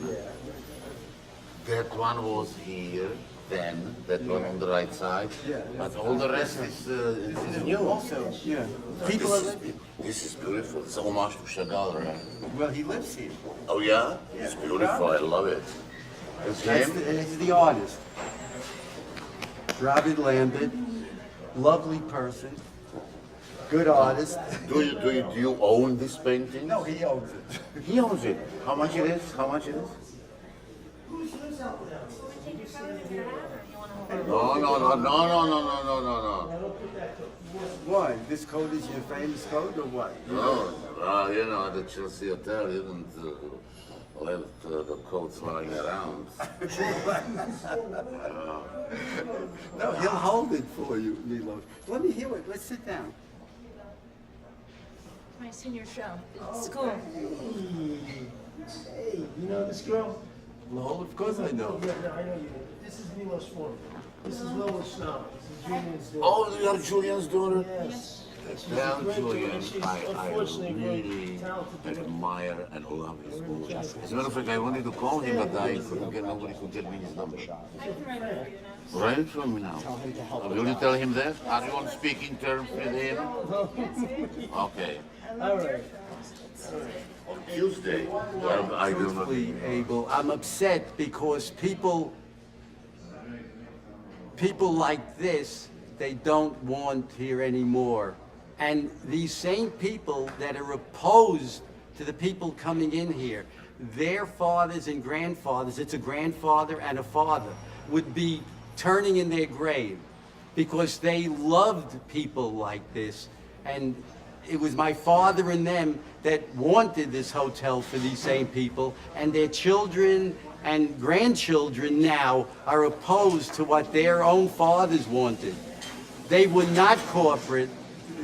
That one was here then, that one on the right side. But all the rest is new. Also, yeah. People This is beautiful. It's homage to Chagall, right? Well, he lives here. Oh yeah? It's beautiful. I love it. It's him? He's the artist. Robin Landon, lovely person, good artist. Do you own this painting? No, he owns it. He owns it. How much it is? How much it is? No. Why? This coat is your famous coat or what? No, you know, at the Chelsea Hotel, you didn't let the coats lying around. No, he'll hold it for you, Milos. Let me hear it. Let's sit down. My senior show at school. Hey, you know this girl? No, of course I know. Yeah, no, I know you do. This is Milos Forman. This is Lois Snow. This is Julian's daughter. Oh, you are Julian's daughter? Yes. Tell She's a great Julian, girl. She's I unfortunately very really talented. admire and love his movie. As a matter of fact, I wanted to call him, but nobody could get me his number. I can write it for you now. Write it for me now. Will you tell him that? Are you on speaking terms with him? Okay. All right. On Tuesday. Well, I will not be Abel, I'm upset because people like this, they don't want here anymore. And these same people that are opposed to the people coming in here, their fathers and grandfathers, it's a grandfather and a father, would be turning in their grave because they loved people like this. And it was my father and them that wanted this hotel for these same people, and their children and grandchildren now are opposed to what their own fathers wanted. They were not corporate.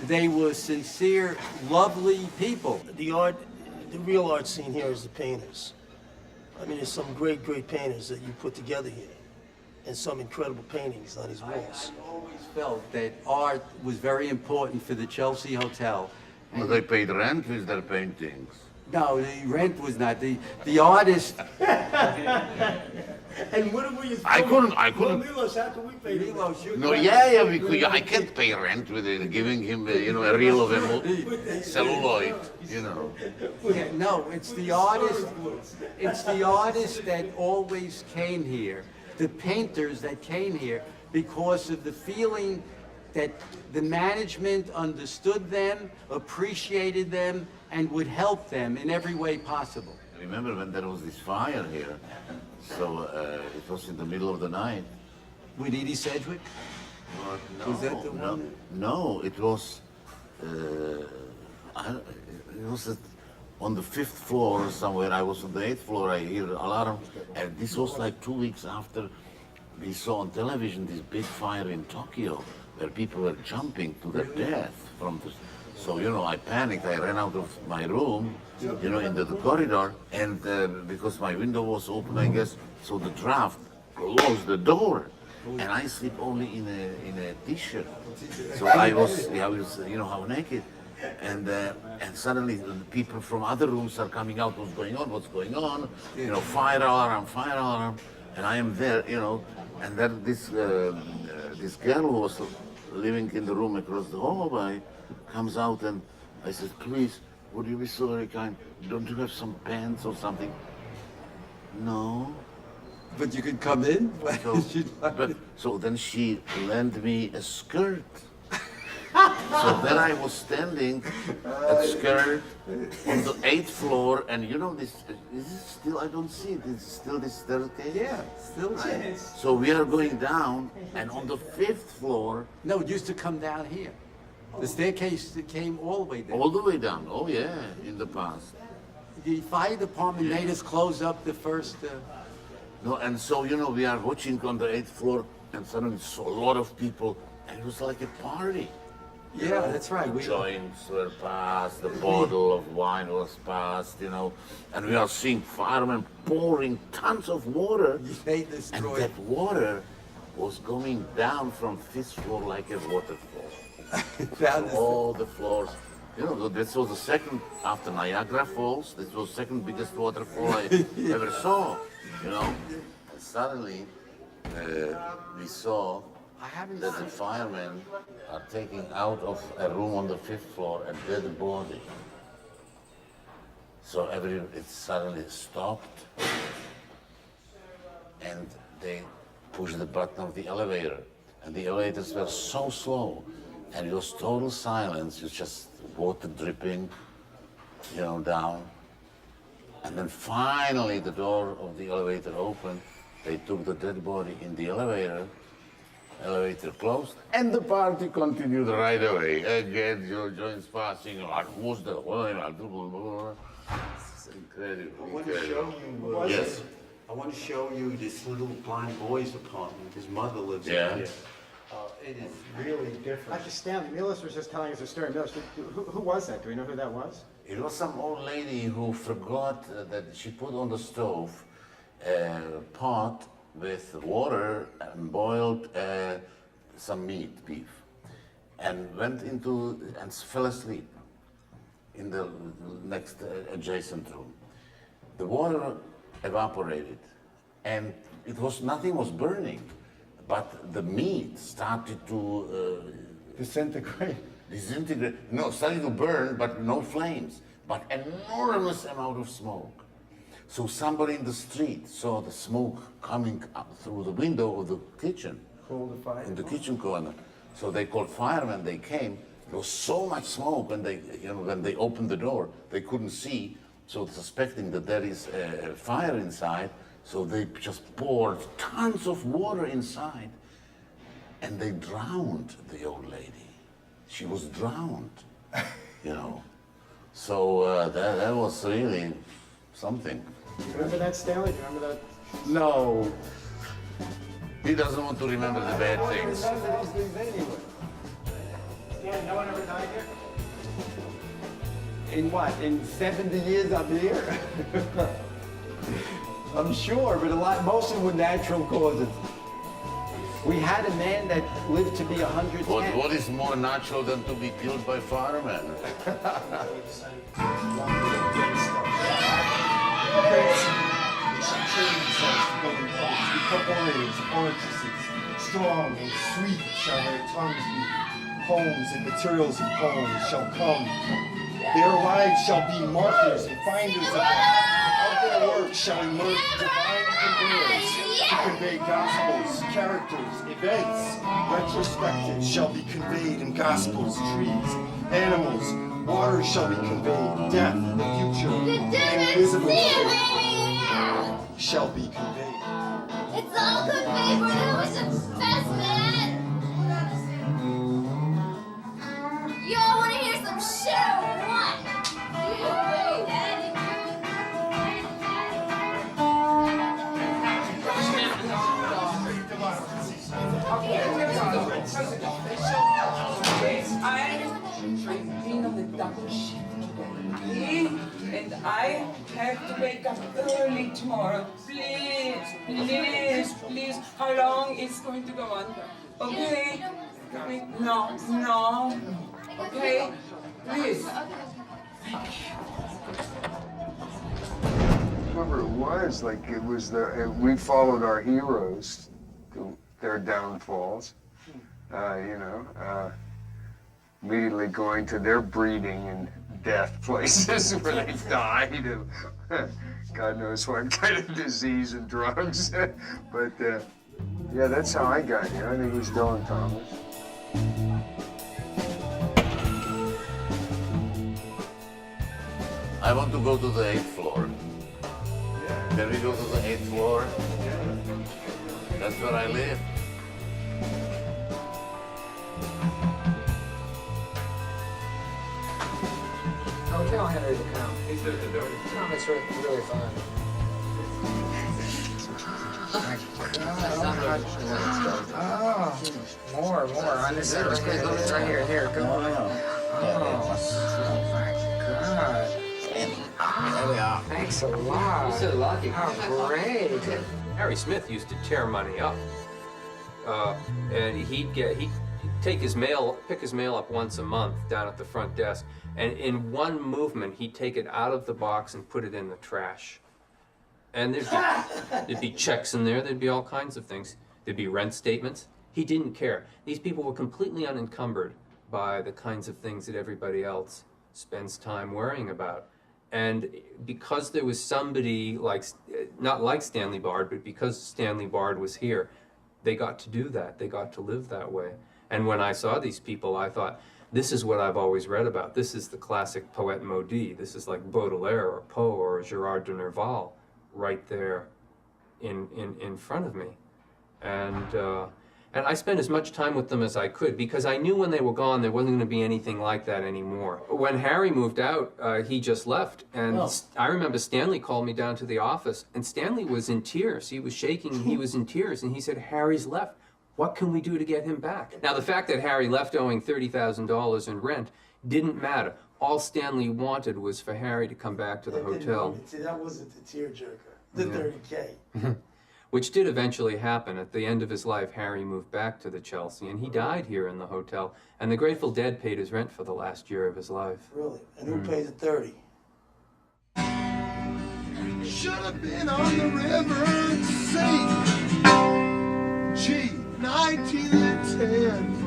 They were sincere, lovely people. The real art scene here is the painters. I mean, there's some great painters that you put together here, and some incredible paintings on these walls. I always felt that art was very important for the Chelsea Hotel. Well, they paid rent with their paintings. No, the rent was not. The artist. And what were you? I couldn't. Well, Milos, how can we pay you? Milos, you No, yeah, because I can't pay rent with giving him, a reel of celluloid, Yeah, no, it's the artist. It's the artist that always came here. The painters that came here because of the feeling that the management understood them, appreciated them, and would help them in every way possible. Remember when there was this fire here? So it was in the middle of the night. With Edie Sedgwick? No, Was that the one? No, it was. On the 5th floor somewhere. I was on the 8th floor. I hear the alarm, and this was like 2 weeks after we saw on television this big fire in Tokyo, where people were jumping to their death from the. So I panicked. I ran out of my room, into the corridor, and because my window was open, I guess, so the draft closed the door, and I sleep only in a t-shirt. So I was how naked, and suddenly the people from other rooms are coming out. What's going on? What's going on? Fire alarm, and I am there, and then this girl who was living in the room across the hallway comes out, and I said, please, would you be so very kind? Don't you have some pants or something? No. But you could come in? So then she lent me a skirt. So then I was standing at skirt on the 8th floor, and this is still, I don't see it, it's still this staircase? Yeah, still there. So we are going down, and on the 5th floor. No, it used to come down here. The staircase came all the way down. All the way down, oh yeah, in the past. The fire department made us close up the first... No, and so, we are watching on the 8th floor, and suddenly saw a lot of people, and it was like a party. Yeah, that's right. The joints were passed, the bottle of wine was passed, and we are seeing firemen pouring tons of water, and that water was going down from 5th floor like a waterfall. All the floors. This was the second, after Niagara Falls, this was the second biggest waterfall I ever saw, And suddenly, we saw that the firemen are taking out of a room on the 5th floor a dead body. So it suddenly stopped, and they pushed the button of the elevator, and the elevators were so slow, and it was total silence. It was just water dripping, down. And then finally the door of the elevator opened. They took the dead body in the elevator, elevator closed, and the party continued right away. Again, Joe joins passing, who's the one? It's incredible. I want to show you. Yes. I want to show you this little blind boy's apartment. His mother lives Yeah. in here. It is really different. Dr. Stanley, Millis was just telling us a story. Millis, who was that? Do we know who that was? It was some old lady who forgot that she put on the stove a pot with water and boiled some meat, beef, and went into and fell asleep in the next adjacent room. The water evaporated, and it was nothing was burning, but the meat started to disintegrate. No, started to burn, but no flames, but enormous amount of smoke. So somebody in the street saw the smoke coming up through the window of the kitchen. Called the fire. In the kitchen corner. So they called firemen, they came. There was so much smoke when they opened the door, they couldn't see. So suspecting that there is a fire inside, so they just poured tons of water inside. And they drowned the old lady. She was drowned, you know. So that was really something. Do you remember that, Stanley? Do you remember that? No. He doesn't want to remember the bad things. Remember these things anyway. Stanley, no one ever died here? In what? In 70 years I'm here? I'm sure, but most of them were natural causes. We had a man that lived to be 110. What is more natural than to be killed by firemen? Strong and sweet shall their tongues be. Poems and materials of poems shall come. Their lives shall be markers and finders of their work shall emerge divine conveyors to convey gospels, characters, events. Retrospectives shall be conveyed in gospels, trees, animals. Water shall be conveyed, death, the future, invisible fate shall be conveyed. It's all good paper. That was the best, man. Y'all want to hear some shit or what? I've been on the double shift today, and I have to wake up early tomorrow. Please, please, please. How long is going to go on? Okay? No, no. Okay? Please. Whoever it was, like it was we followed our heroes to their downfalls, immediately going to their breeding and death places where they've died of God knows what kind of disease and drugs. But yeah, that's how I got here. I think it was Dylan Thomas. I want to go to the 8th floor. Can we go to the 8th floor? That's where I live. Oh, tell Henry to come. He's there to do it. No, it's really fun. Oh, more. On this side. It's right here. Here, go on. Oh, my God. There we are. Thanks a lot. You're so lucky. Oh, great. Harry Smith used to tear money up, and he'd pick his mail up once a month down at the front desk, and in one movement he'd take it out of the box and put it in the trash. And there'd be checks in there. There'd be all kinds of things. There'd be rent statements. He didn't care. These people were completely unencumbered by the kinds of things that everybody else spends time worrying about. And because there was somebody like, not like Stanley Bard, but because Stanley Bard was here, they got to do that. They got to live that way. And when I saw these people, I thought, this is what I've always read about. This is the classic poet maudit. This is like Baudelaire or Poe or Gerard de Nerval right there in front of me. And And I spent as much time with them as I could because I knew when they were gone there wasn't going to be anything like that anymore. When Harry moved out, he just left. And I remember Stanley called me down to the office, and Stanley was in tears. He was shaking, he was in tears, and he said, Harry's left. What can we do to get him back? Now, the fact that Harry left owing $30,000 in rent didn't matter. All Stanley wanted was for Harry to come back to the hotel. See, that wasn't the tearjerker, the 30K. Which did eventually happen. At the end of his life, Harry moved back to the Chelsea, and he died here in the hotel. And the Grateful Dead paid his rent for the last year of his life. Really? And who paid the 30? Should have been on the river St. G, 1910.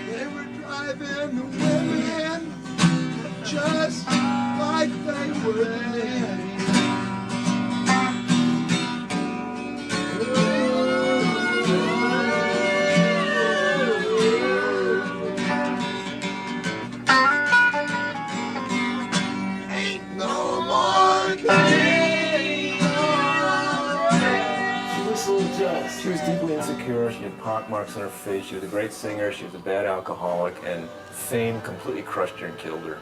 They were driving the women just like they were. She was deeply insecure, she had pockmarks on her face, she was a great singer, she was a bad alcoholic, and fame completely crushed her and killed her.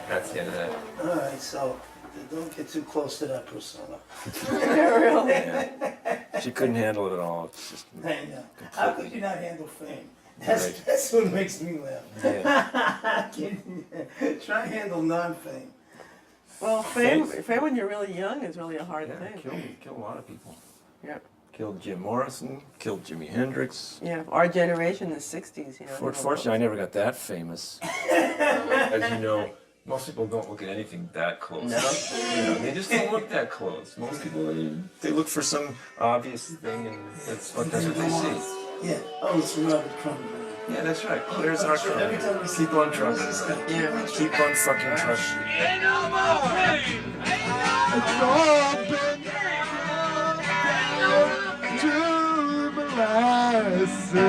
That's the end of that. Alright, so don't get too close to that persona. Really? Yeah. She couldn't handle it at all. It's just Hey, how could you not handle fame? That's what makes me laugh. Try and handle non-fame. Well, fame when you're really young is really a hard thing. Killed a lot of people. Yeah. Killed Jim Morrison, killed Jimi Hendrix. Yeah, our generation, the 60s, you know. Fortunately, I never got that famous. As you know, most people don't look at anything that close. No. You know, they just don't look that close. Most people, they look for some obvious thing, and that's what they see. Yeah. Oh, it's Robert Crumb. Yeah, that's right. Oh, there's our Crumb. Keep on trucking. Yeah, keep on fucking trucking. Ain't no more pain. It's all been to molasses.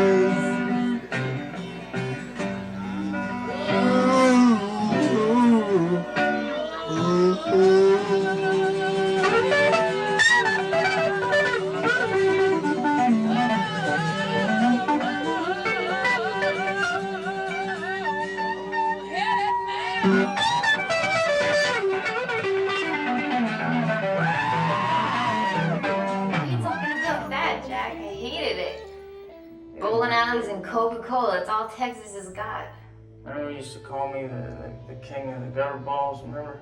Bowling alleys and Coca-Cola, it's all Texas has got. Remember you used to call me the king of the gutter balls, remember?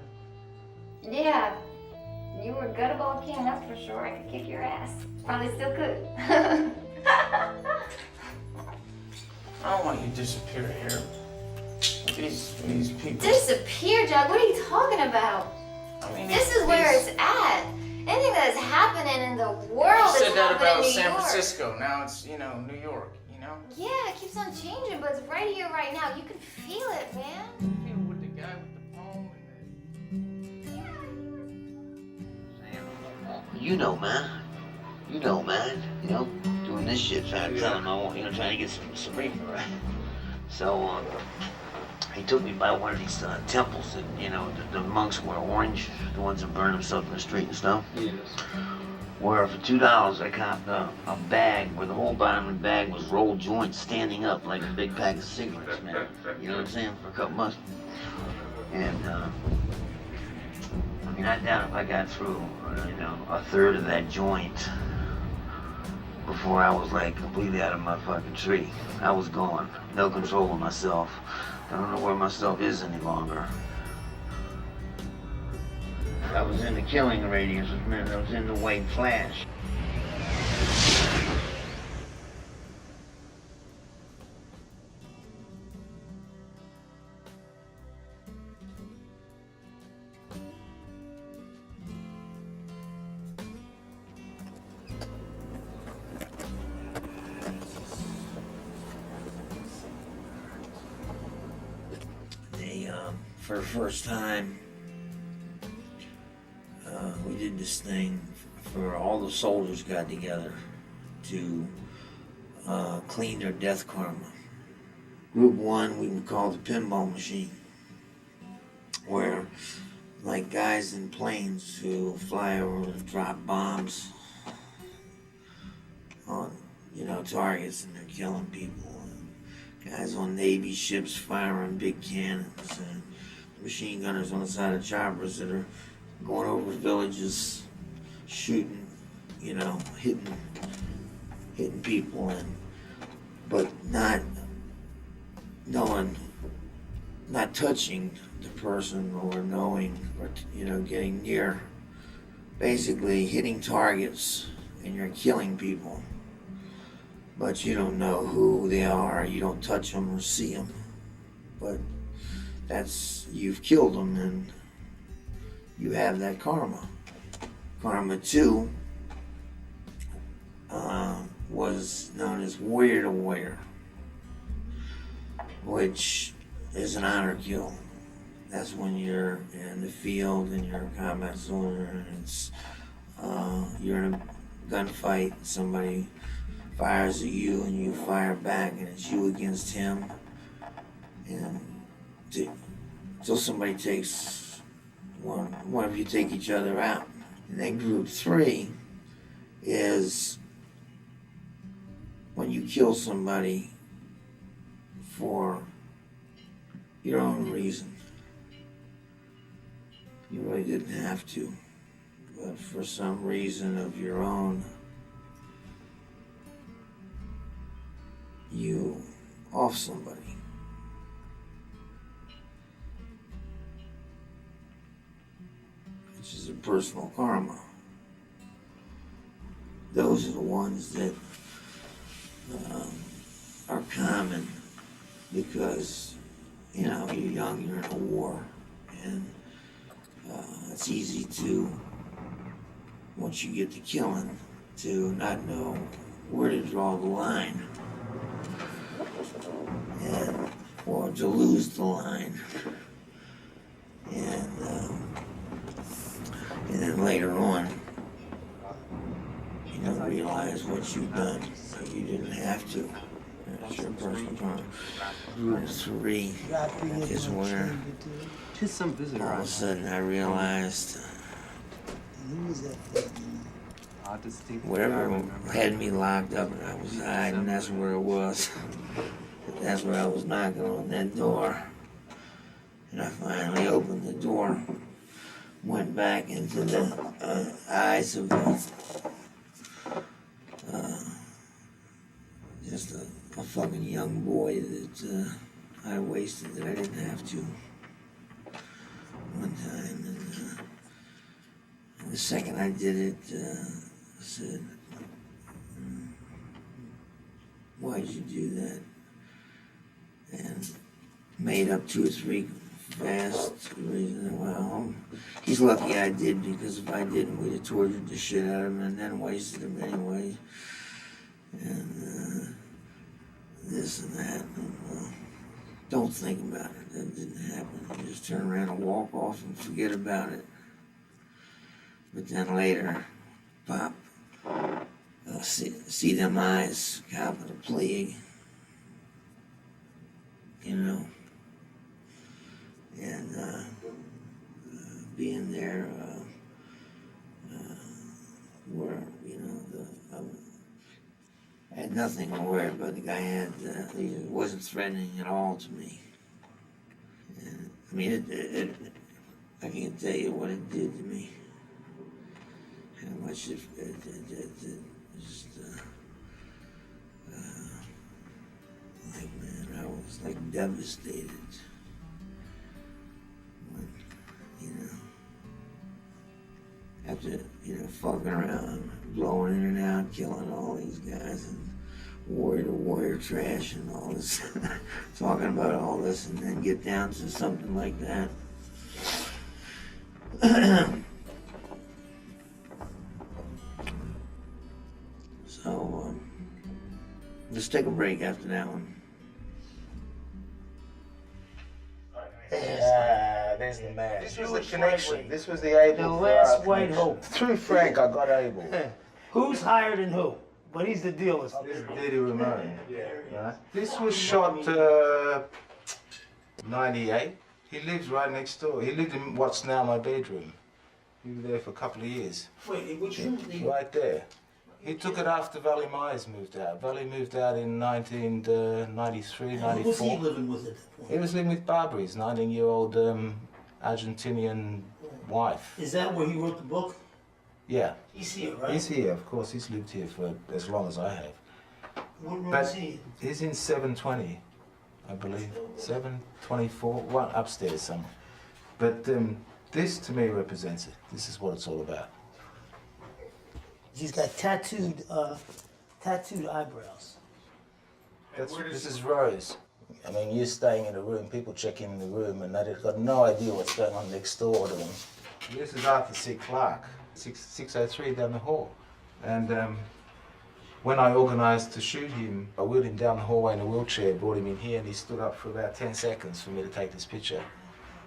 Yeah, you were gutter ball king, that's for sure. I could kick your ass. Probably still could. I don't want you to disappear here. These people. Disappear, Jack? What are you talking about? I mean, this is where it's at. Anything that is happening in the world You is said that happening about in New San York. Francisco. Now it's, New York, Yeah, it keeps on changing, but it's right here, right now. You can feel it, man. With the guy with the poem You know, man. Doing this shit, trying to tell him I want, trying to get some reefer, right? So, he took me by one of these temples that, the monks wear orange, the ones that burn themselves in the street and stuff. Yes. Where for $2 I copped a bag where the whole bottom of the bag was rolled joints standing up like a big pack of cigarettes, man. You know what I'm saying? For a couple months. And, I doubt if I got through, a third of that joint before I was like completely out of my fucking tree. I was gone. No control of myself. I don't know where myself is any longer. I was in the killing radius, which meant I was in the white flash. For the first time, we did this thing for all the soldiers got together to clean their death karma. Group 1 we would call the pinball machine, where like guys in planes who fly over and drop bombs on, you know, targets, and they're killing people. And guys on Navy ships firing big cannons, and machine gunners on the side of choppers that are going over villages, shooting, you know, hitting people, and but not knowing, not touching the person or knowing, or, you know, getting near, basically hitting targets, and you're killing people, but you don't know who they are, you don't touch them or see them, but that's, you've killed them, and you have that karma. Karma 2 was known as warrior to warrior, which is an honor kill. That's when you're in the field and you're a combat soldier, and it's you're in a gunfight, somebody fires at you and you fire back, and it's you against him, and until somebody takes one of you take each other out. And then group 3 is when you kill somebody for your own reason. You really didn't have to, but for some reason of your own, you off somebody. Which is a personal karma. Those are the ones that are common because, you know, you're young, you're in a war, and it's easy to, once you get to killing, to not know where to draw the line, and or to lose the line, and then later on, you don't realize what you've done. You didn't have to. That's your personal karma. Group 3 is where all of a sudden I realized whatever had me locked up and I was hiding, that's where it was. That's where I was knocking on that door. And I finally opened the door, went back into the eyes of just a fucking young boy that I wasted, that I didn't have to one time. And the second I did it, I said, why'd you do that? And made up 2 or 3 fast reasons. Well, he's lucky I did, because if I didn't, we'd have tortured the shit out of him and then wasted him anyway. And this and that. And, don't think about it. That didn't happen. You just turn around and walk off and forget about it. But then later, pop, see them eyes, cop of the plague, you know, and being there where, you know, I had nothing to worry about. The guy had, he wasn't threatening at all to me. And, I mean, I can't tell you what it did to me. How much it just, like, man, I was like devastated when, you know, after, you know, fucking around, blowing in and out, killing all these guys, and warrior to warrior trash and all this, talking about all this, and then get down to something like that. So, let's take a break after that one. There's the man. This was the connection. This was the able. The last white hope. Through Frank, I got able. Who's higher than who? But he's the dealer. This is Diddy Ramone. Right? This was shot 98. He lives right next door. He lived in what's now my bedroom. He was there for a couple of years. Wait, in which room? Right there. He took it after Valley Myers moved out. Valley moved out in 1993, 94. Who was he living with at that point? He was living with Barbara, his 19-year-old Argentinian wife. Is that where he wrote the book? Yeah. He's here, right? He's here, of course. He's lived here for as long as I have. What room But is he in? he's in 720, I believe. 724, one upstairs somewhere. But this to me represents it. This is what it's all about. He's got tattooed eyebrows. This is Rose. I mean, you're staying in a room, people check in the room, and they've got no idea what's going on next door to them. This is Arthur C. Clarke, 603 down the hall. And when I organised to shoot him, I wheeled him down the hallway in a wheelchair, brought him in here, and he stood up for about 10 seconds for me to take this picture.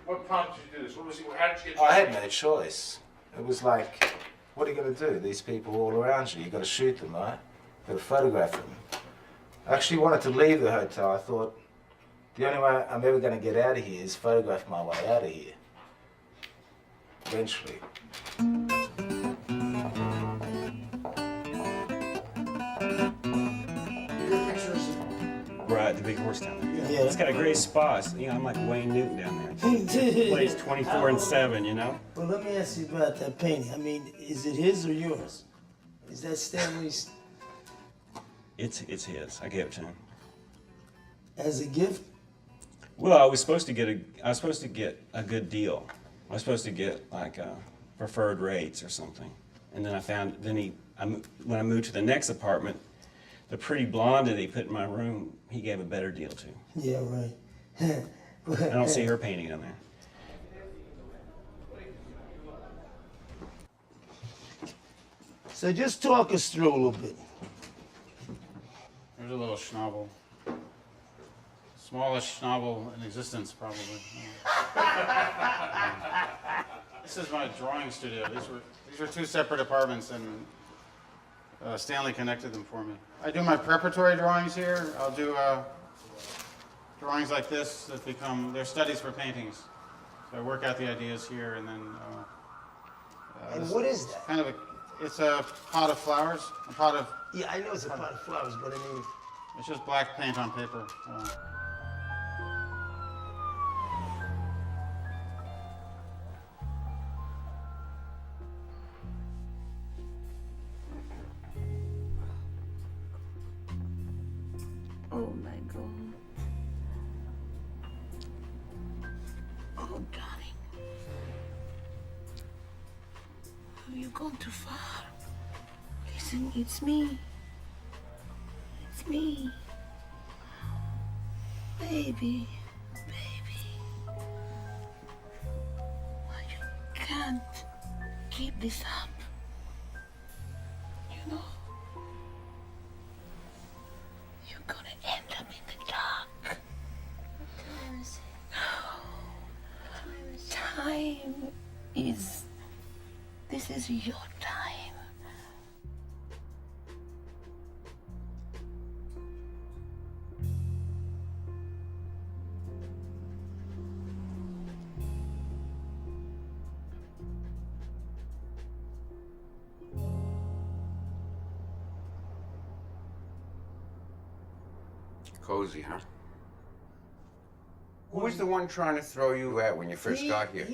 What prompted you to do this? What was he? How did you get? I had no choice. It was like, what are you going to do? These people all around you, you've got to shoot them, right? You've got to photograph them. I actually wanted to leave the hotel. I thought, the only way I'm ever going to get out of here is photograph my way out of here. Eventually. Right, the big horse town. Yeah. It's got a great spot. You know, I'm like Wayne Newton down there. Plays 24/7, you know? Well, let me ask you about that painting. I mean, is it his or yours? Is that Stanley's It's his. I gave it to him. as a gift? Well, I was supposed to get a good deal. I was supposed to get like preferred rates or something. And then when I moved to the next apartment, the pretty blonde that he put in my room, he gave a better deal to. Yeah, right. I don't see her painting on there. So just talk us through a little bit. There's a little schnabel. Smallest schnabel in existence, probably. This is my drawing studio. These were two separate apartments, and Stanley connected them for me. I do my preparatory drawings here. I'll do drawings like this that they're studies for paintings. So I work out the ideas here, and then. And what is that? It's a pot of flowers. A pot of. Yeah, I know it's a pot of flowers, but I mean. It's just black paint on paper. Oh my God. Oh, darling. Have you gone too far? Listen, it's me. It's me. Baby. Baby. You can't keep this up. You know? You're gonna end up in the dark. Time is. This is your time. Cozy, huh? Who was the one trying to throw you out when you first got here?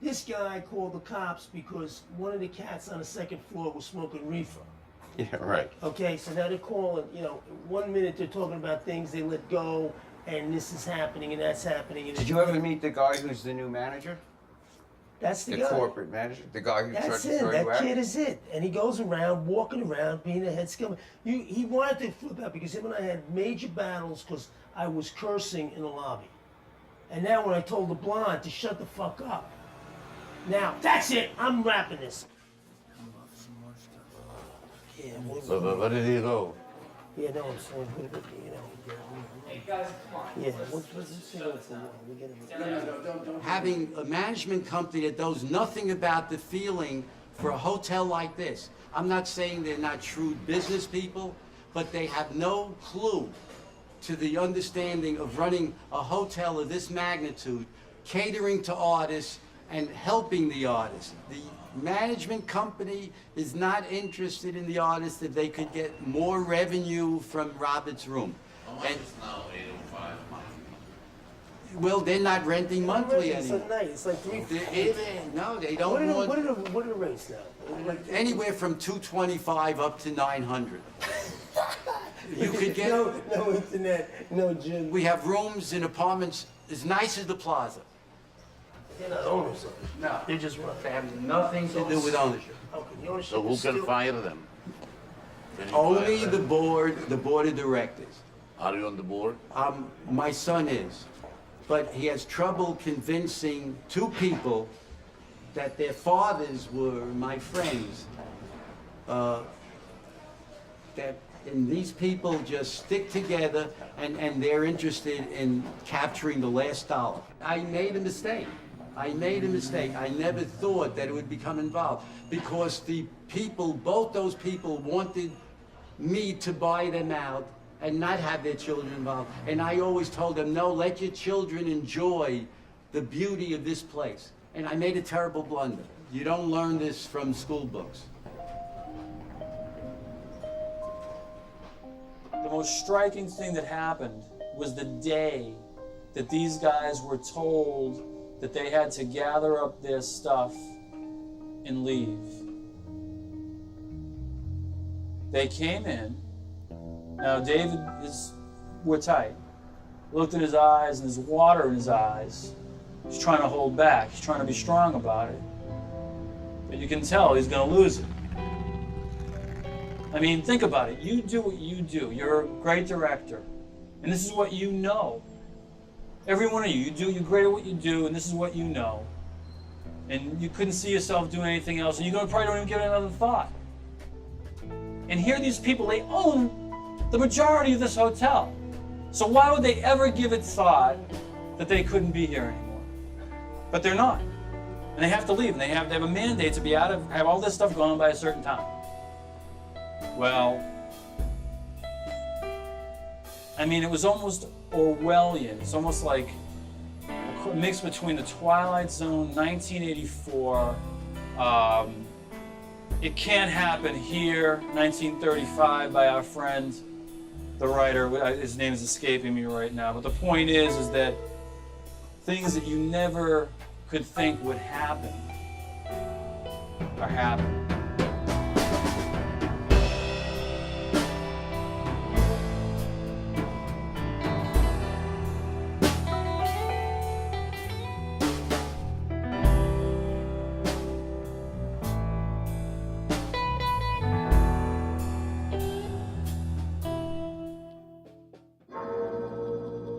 This guy called the cops because one of the cats on the second floor was smoking reefer. Yeah, right. Okay, so now they're calling, 1 minute they're talking about things they let go, and this is happening, and that's happening. And Did you ever meet the guy who's the new manager? That's the guy. The corporate manager? The guy who tried That's to it. throw you That out? kid is it. And he goes around, walking around, being a head skillman. He wanted to flip out because him and I had major battles because I was cursing in the lobby. And now when I told the blonde to shut the fuck up. Now, that's it. I'm wrapping this. Yeah, Where did he go? Yeah, no, I'm saying, Hey, guys, come on. Yeah, what's this thing with the wall? We get it. No, don't. Having a management company that knows nothing about the feeling for a hotel like this. I'm not saying they're not shrewd business people, but they have no clue to the understanding of running a hotel of this magnitude, catering to artists and helping the artists. The management company is not interested in the artists if they could get more revenue from Robert's Room. And now 805 well, they're not renting monthly It's anymore. a night. It's like No, they don't want. What are the rates now? Like Anywhere from 225 up to 900. You could get no internet, no gym. We have rooms in apartments as nice as the Plaza. They're not owners of it. No, they just run. They have nothing to do with ownership. So who can fire them? Only the board of directors. Are you on the board? My son is, but he has trouble convincing two people that their fathers were my friends. And these people just stick together and they're interested in capturing the last dollar. I made a mistake. I never thought that it would become involved because the people, both those people wanted me to buy them out and not have their children involved. And I always told them, no, let your children enjoy the beauty of this place. And I made a terrible blunder. You don't learn this from school books. The most striking thing that happened was the day that these guys were told that they had to gather up their stuff and leave. They came in. Now David we're tight. Looked in his eyes and there's water in his eyes. He's trying to hold back. He's trying to be strong about it. But you can tell he's going to lose it. I mean, think about it. You do what you do. You're a great director. And this is what you know. Every one of you're great at what you do, and this is what you know. And you couldn't see yourself doing anything else, and you probably don't even give it another thought. And here these people, they own the majority of this hotel. So why would they ever give it thought that they couldn't be here anymore? But they're not. And they have to leave, and they have a mandate to be have all this stuff going by a certain time. Well, I mean, it was almost Orwellian. It's almost like a mix between The Twilight Zone, 1984, It Can't Happen Here, 1935, by our friend, the writer. His name is escaping me right now. But the point is that things that you never could think would happen are happening.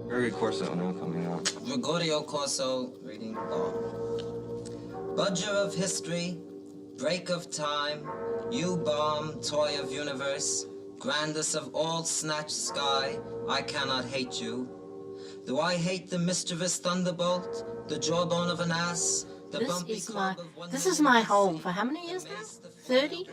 Gregory Corso now coming out. Gregorio Corso, reading law. Budger of history, break of time, U-bomb, toy of universe, grandest of all snatched sky, I cannot hate you. Do I hate the mischievous thunderbolt, the jawbone of an ass, the bumpy club of one... This is my home for how many years now? 30?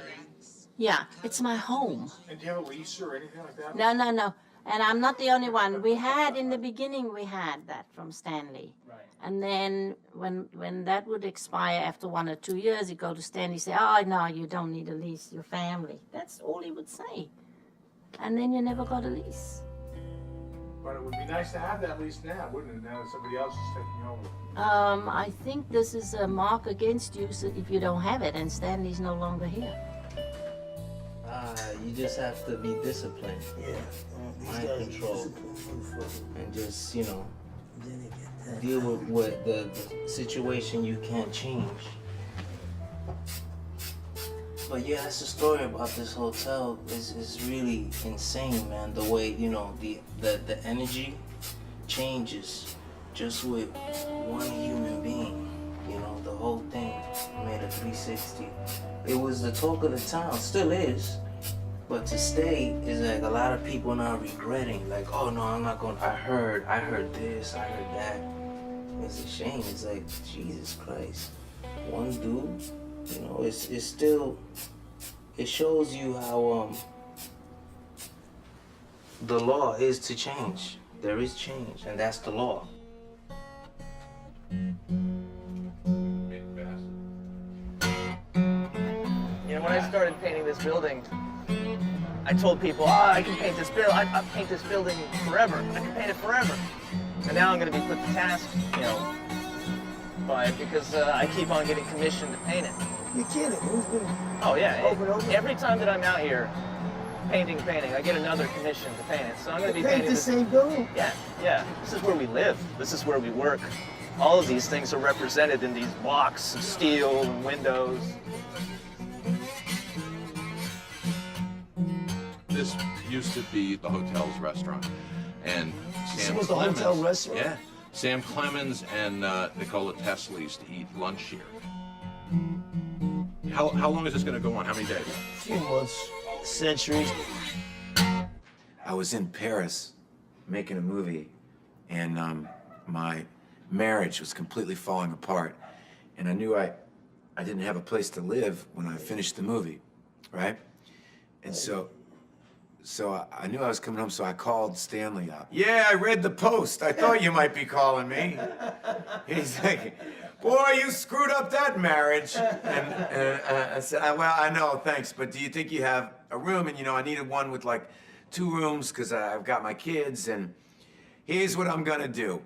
Yeah, it's my home. And do you have a lease or anything like that? No. And I'm not the only one. In the beginning, we had that from Stanley. Right. And then when that would expire after 1 or 2 years, he'd go to Stanley, say, oh, no, you don't need a lease, your family. That's all he would say. And then you never got a lease. But it would be nice to have that lease now, wouldn't it? Now that somebody else is taking over. I think this is a mark against you if you don't have it, and Stanley's no longer here. You just have to be disciplined. Yeah. Mind control. And just, deal with the situation you can't change. But yeah, that's the story about this hotel. Is really insane, man. The way, the energy changes just with one human being. The whole thing made a 360. It was the talk of the town, still is. But to stay is like a lot of people now regretting, like, oh no, I'm not going. I heard this, I heard that. It's a shame. It's like, Jesus Christ. One dude You know, it's still, it shows you how the law is to change. There is change, and that's the law. You know, when I started painting this building, I told people, I can paint this building. I paint this building forever. I can paint it forever. And now I'm going to be put to task, you know, by it because I keep on getting commissioned to paint it. You're kidding? Oh yeah. Over and over? Every time that I'm out here painting, I get another commission to paint it. So I'm going to be Paint painting the this. same building? Yeah. This is where we live. This is where we work. All of these things are represented in these blocks of steel and windows. This used to be the hotel's restaurant, and This was the hotel restaurant? Yeah, Sam Clemens and Nikola Tesla used to eat lunch here. How long is this going to go on? How many days? A few months, centuries. I was in Paris making a movie, and my marriage was completely falling apart, and I knew I didn't have a place to live when I finished the movie, right? And so I knew I was coming home, so I called Stanley up. Yeah, I read the post. I thought you might be calling me. He's like, boy, you screwed up that marriage. And I said, well, I know, thanks, but do you think you have a room? And, you know, I needed one with like 2 rooms because I've got my kids, and here's what I'm gonna do.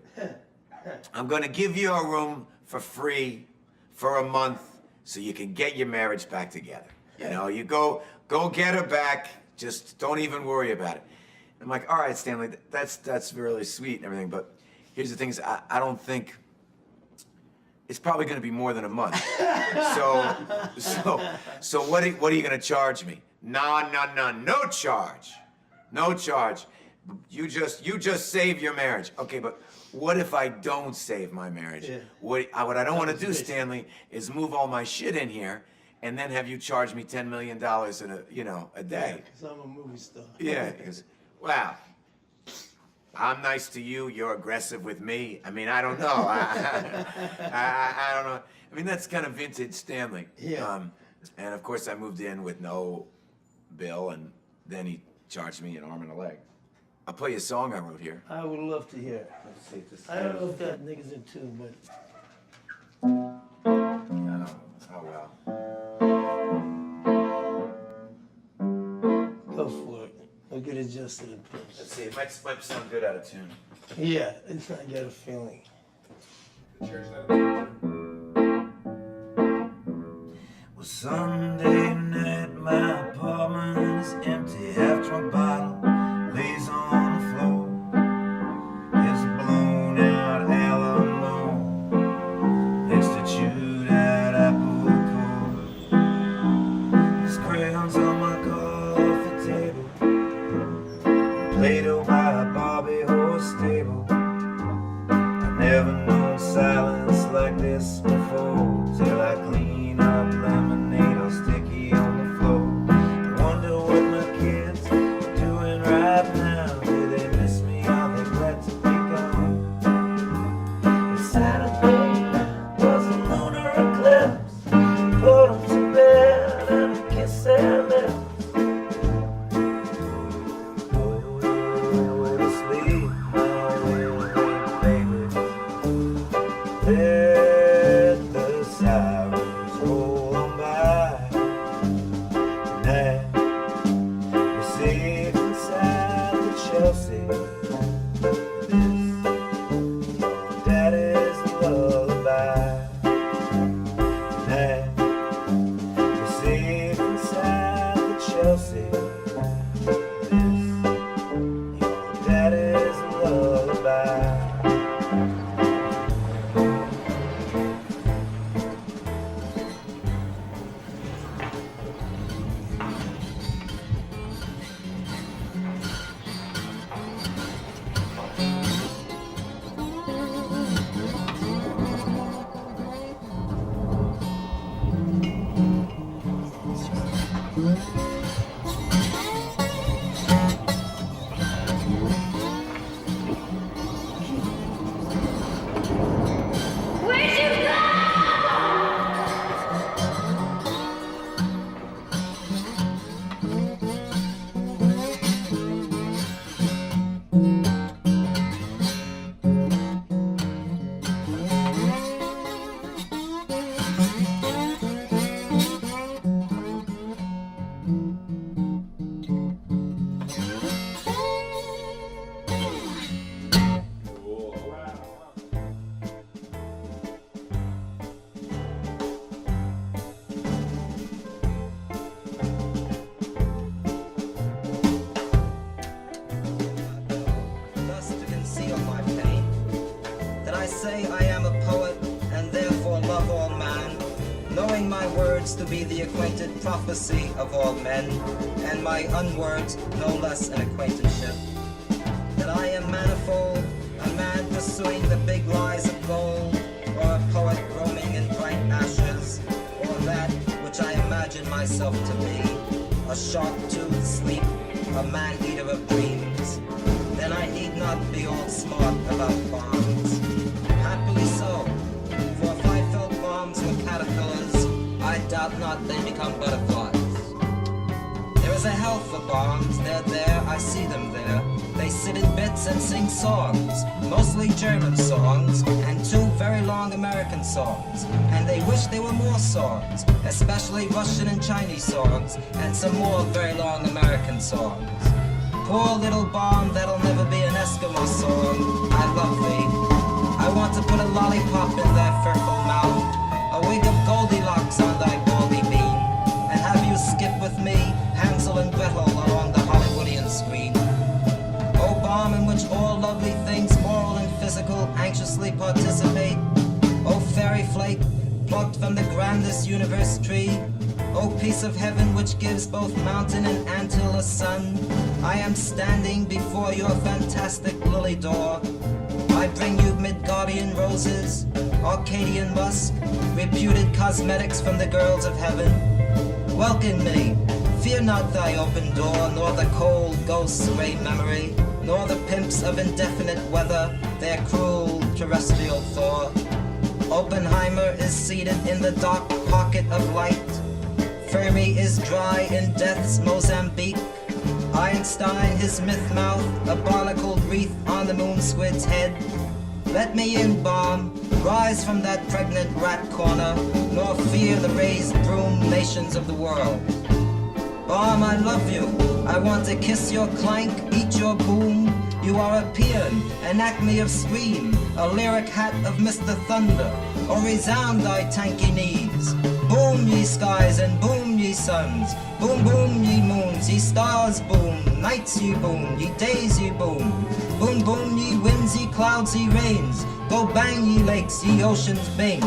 I'm gonna give you a room for free for a month so you can get your marriage back together. You know, you go get her back. Just don't even worry about it. I'm like, all right, Stanley, that's really sweet and everything, but here's the thing is I don't think it's probably going to be more than a month. So what are you going to charge me? No charge. No charge. You just save your marriage. Okay, but what if I don't save my marriage? Yeah. What I don't want to do, Stanley, is move all my shit in here and then have you charge me $10 million a day. Because I'm a movie star. Yeah, he goes, wow, I'm nice to you, you're aggressive with me. I mean, I don't know. I don't know. I mean, that's kind of vintage Stanley. Yeah. And of course, I moved in with no bill, and then he charged me an arm and a leg. I'll play you a song I wrote here. I would love to hear it. Let's see if this I don't know if that nigga's in tune, but. Oh, well. Go for it. I'll get adjusted in post. Let's see, it might sound good out of tune. Yeah, I get a feeling. Well, Sunday night, my apartment is empty. Half-drunk bottle lays on the floor. There's a blown-out Alamo next to chewed-out apple core. There's crayons on my coffee table, Play-Doh by a Barbie horse stable. I've never known silence like this before, till I clean up lemonade all sticky on the floor. I wonder what my kids are doing right now. Do they miss me? Are they glad to be gone? Saturday night was a lunar eclipse. Put them to bed and kiss their lips. Way to sleep, my way, baby. Let the sirens roll on by. Tonight, we're safe inside the Chelsea. This, daddy's lullaby. Tonight, we're safe inside the Chelsea. This, your daddy's lullaby. Where'd you go? say I am a poet, and therefore love all man, knowing my words to be the acquainted prophecy of all men, and my unwords no less an acquaintanceship. That I am manifold, a man pursuing the big lies of gold, or a poet roaming in bright ashes, or that which I imagine myself to be, a sharp-toothed sleep, a man-eater of dreams. Then I need not be all smart about bombs. Happily so, for if I felt bombs were caterpillars, I doubt not they become butterflies. There is a hell for bombs, they're there, I see them there. They sit in bits and sing songs, mostly German songs, and 2 very long American songs. And they wish there were more songs, especially Russian and Chinese songs, and some more very long American songs. Poor little bomb, that'll never be an Eskimo song. I love thee. I want to put a lollipop in thy furful mouth, a wig of Goldilocks on thy baldy bean, and have you skip with me, Hansel and Gretel, along the Hollywoodian screen. O bomb in which all lovely things, moral and physical, anxiously participate. O fairy flake, plucked from the grandest universe tree. O piece of heaven which gives both mountain and anthill a sun. I am standing before your fantastic lily door. I bring you Midgardian roses, Arcadian musk, reputed cosmetics from the girls of heaven. Welcome me, fear not thy open door, nor the cold ghost's grey memory, nor the pimps of indefinite weather, their cruel terrestrial Thor. Oppenheimer is seated in the dark pocket of light. Fermi is dry in death's Mozambique. Einstein his myth mouth, a barnacled wreath on the moon squid's head. Let me in, bomb, rise from that pregnant rat corner, nor fear the raised broom nations of the world. Bomb, I love you, I want to kiss your clank, eat your boom. You are a paean, an acme of scream, a lyric hat of Mr. Thunder, or resound thy tanky knees. Boom, ye skies, and boom, ye suns. Boom, boom, ye moons, ye stars, boom. Nights, ye boom, ye days, ye boom. Boom, boom, ye winds, ye clouds, ye rains. Go bang, ye lakes, ye oceans, bing.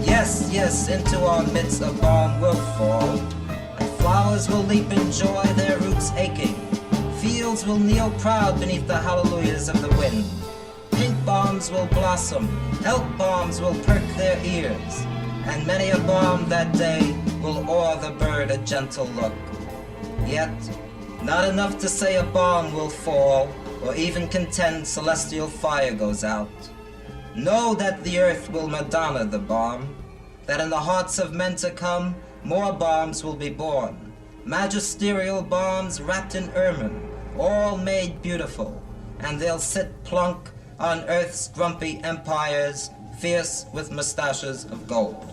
Yes, yes, into our midst a bomb will fall, and flowers will leap in joy, their roots aching. Fields will kneel proud beneath the hallelujahs of the wind. Pink bombs will blossom, elk bombs will perk their ears, and many a bomb that day will o'er the bird a gentle look. Yet, not enough to say a bomb will fall, or even contend celestial fire goes out. Know that the earth will Madonna the bomb, that in the hearts of men to come, more bombs will be born. Magisterial bombs wrapped in ermine, all made beautiful, and they'll sit plunk on earth's grumpy empires, fierce with mustaches of gold.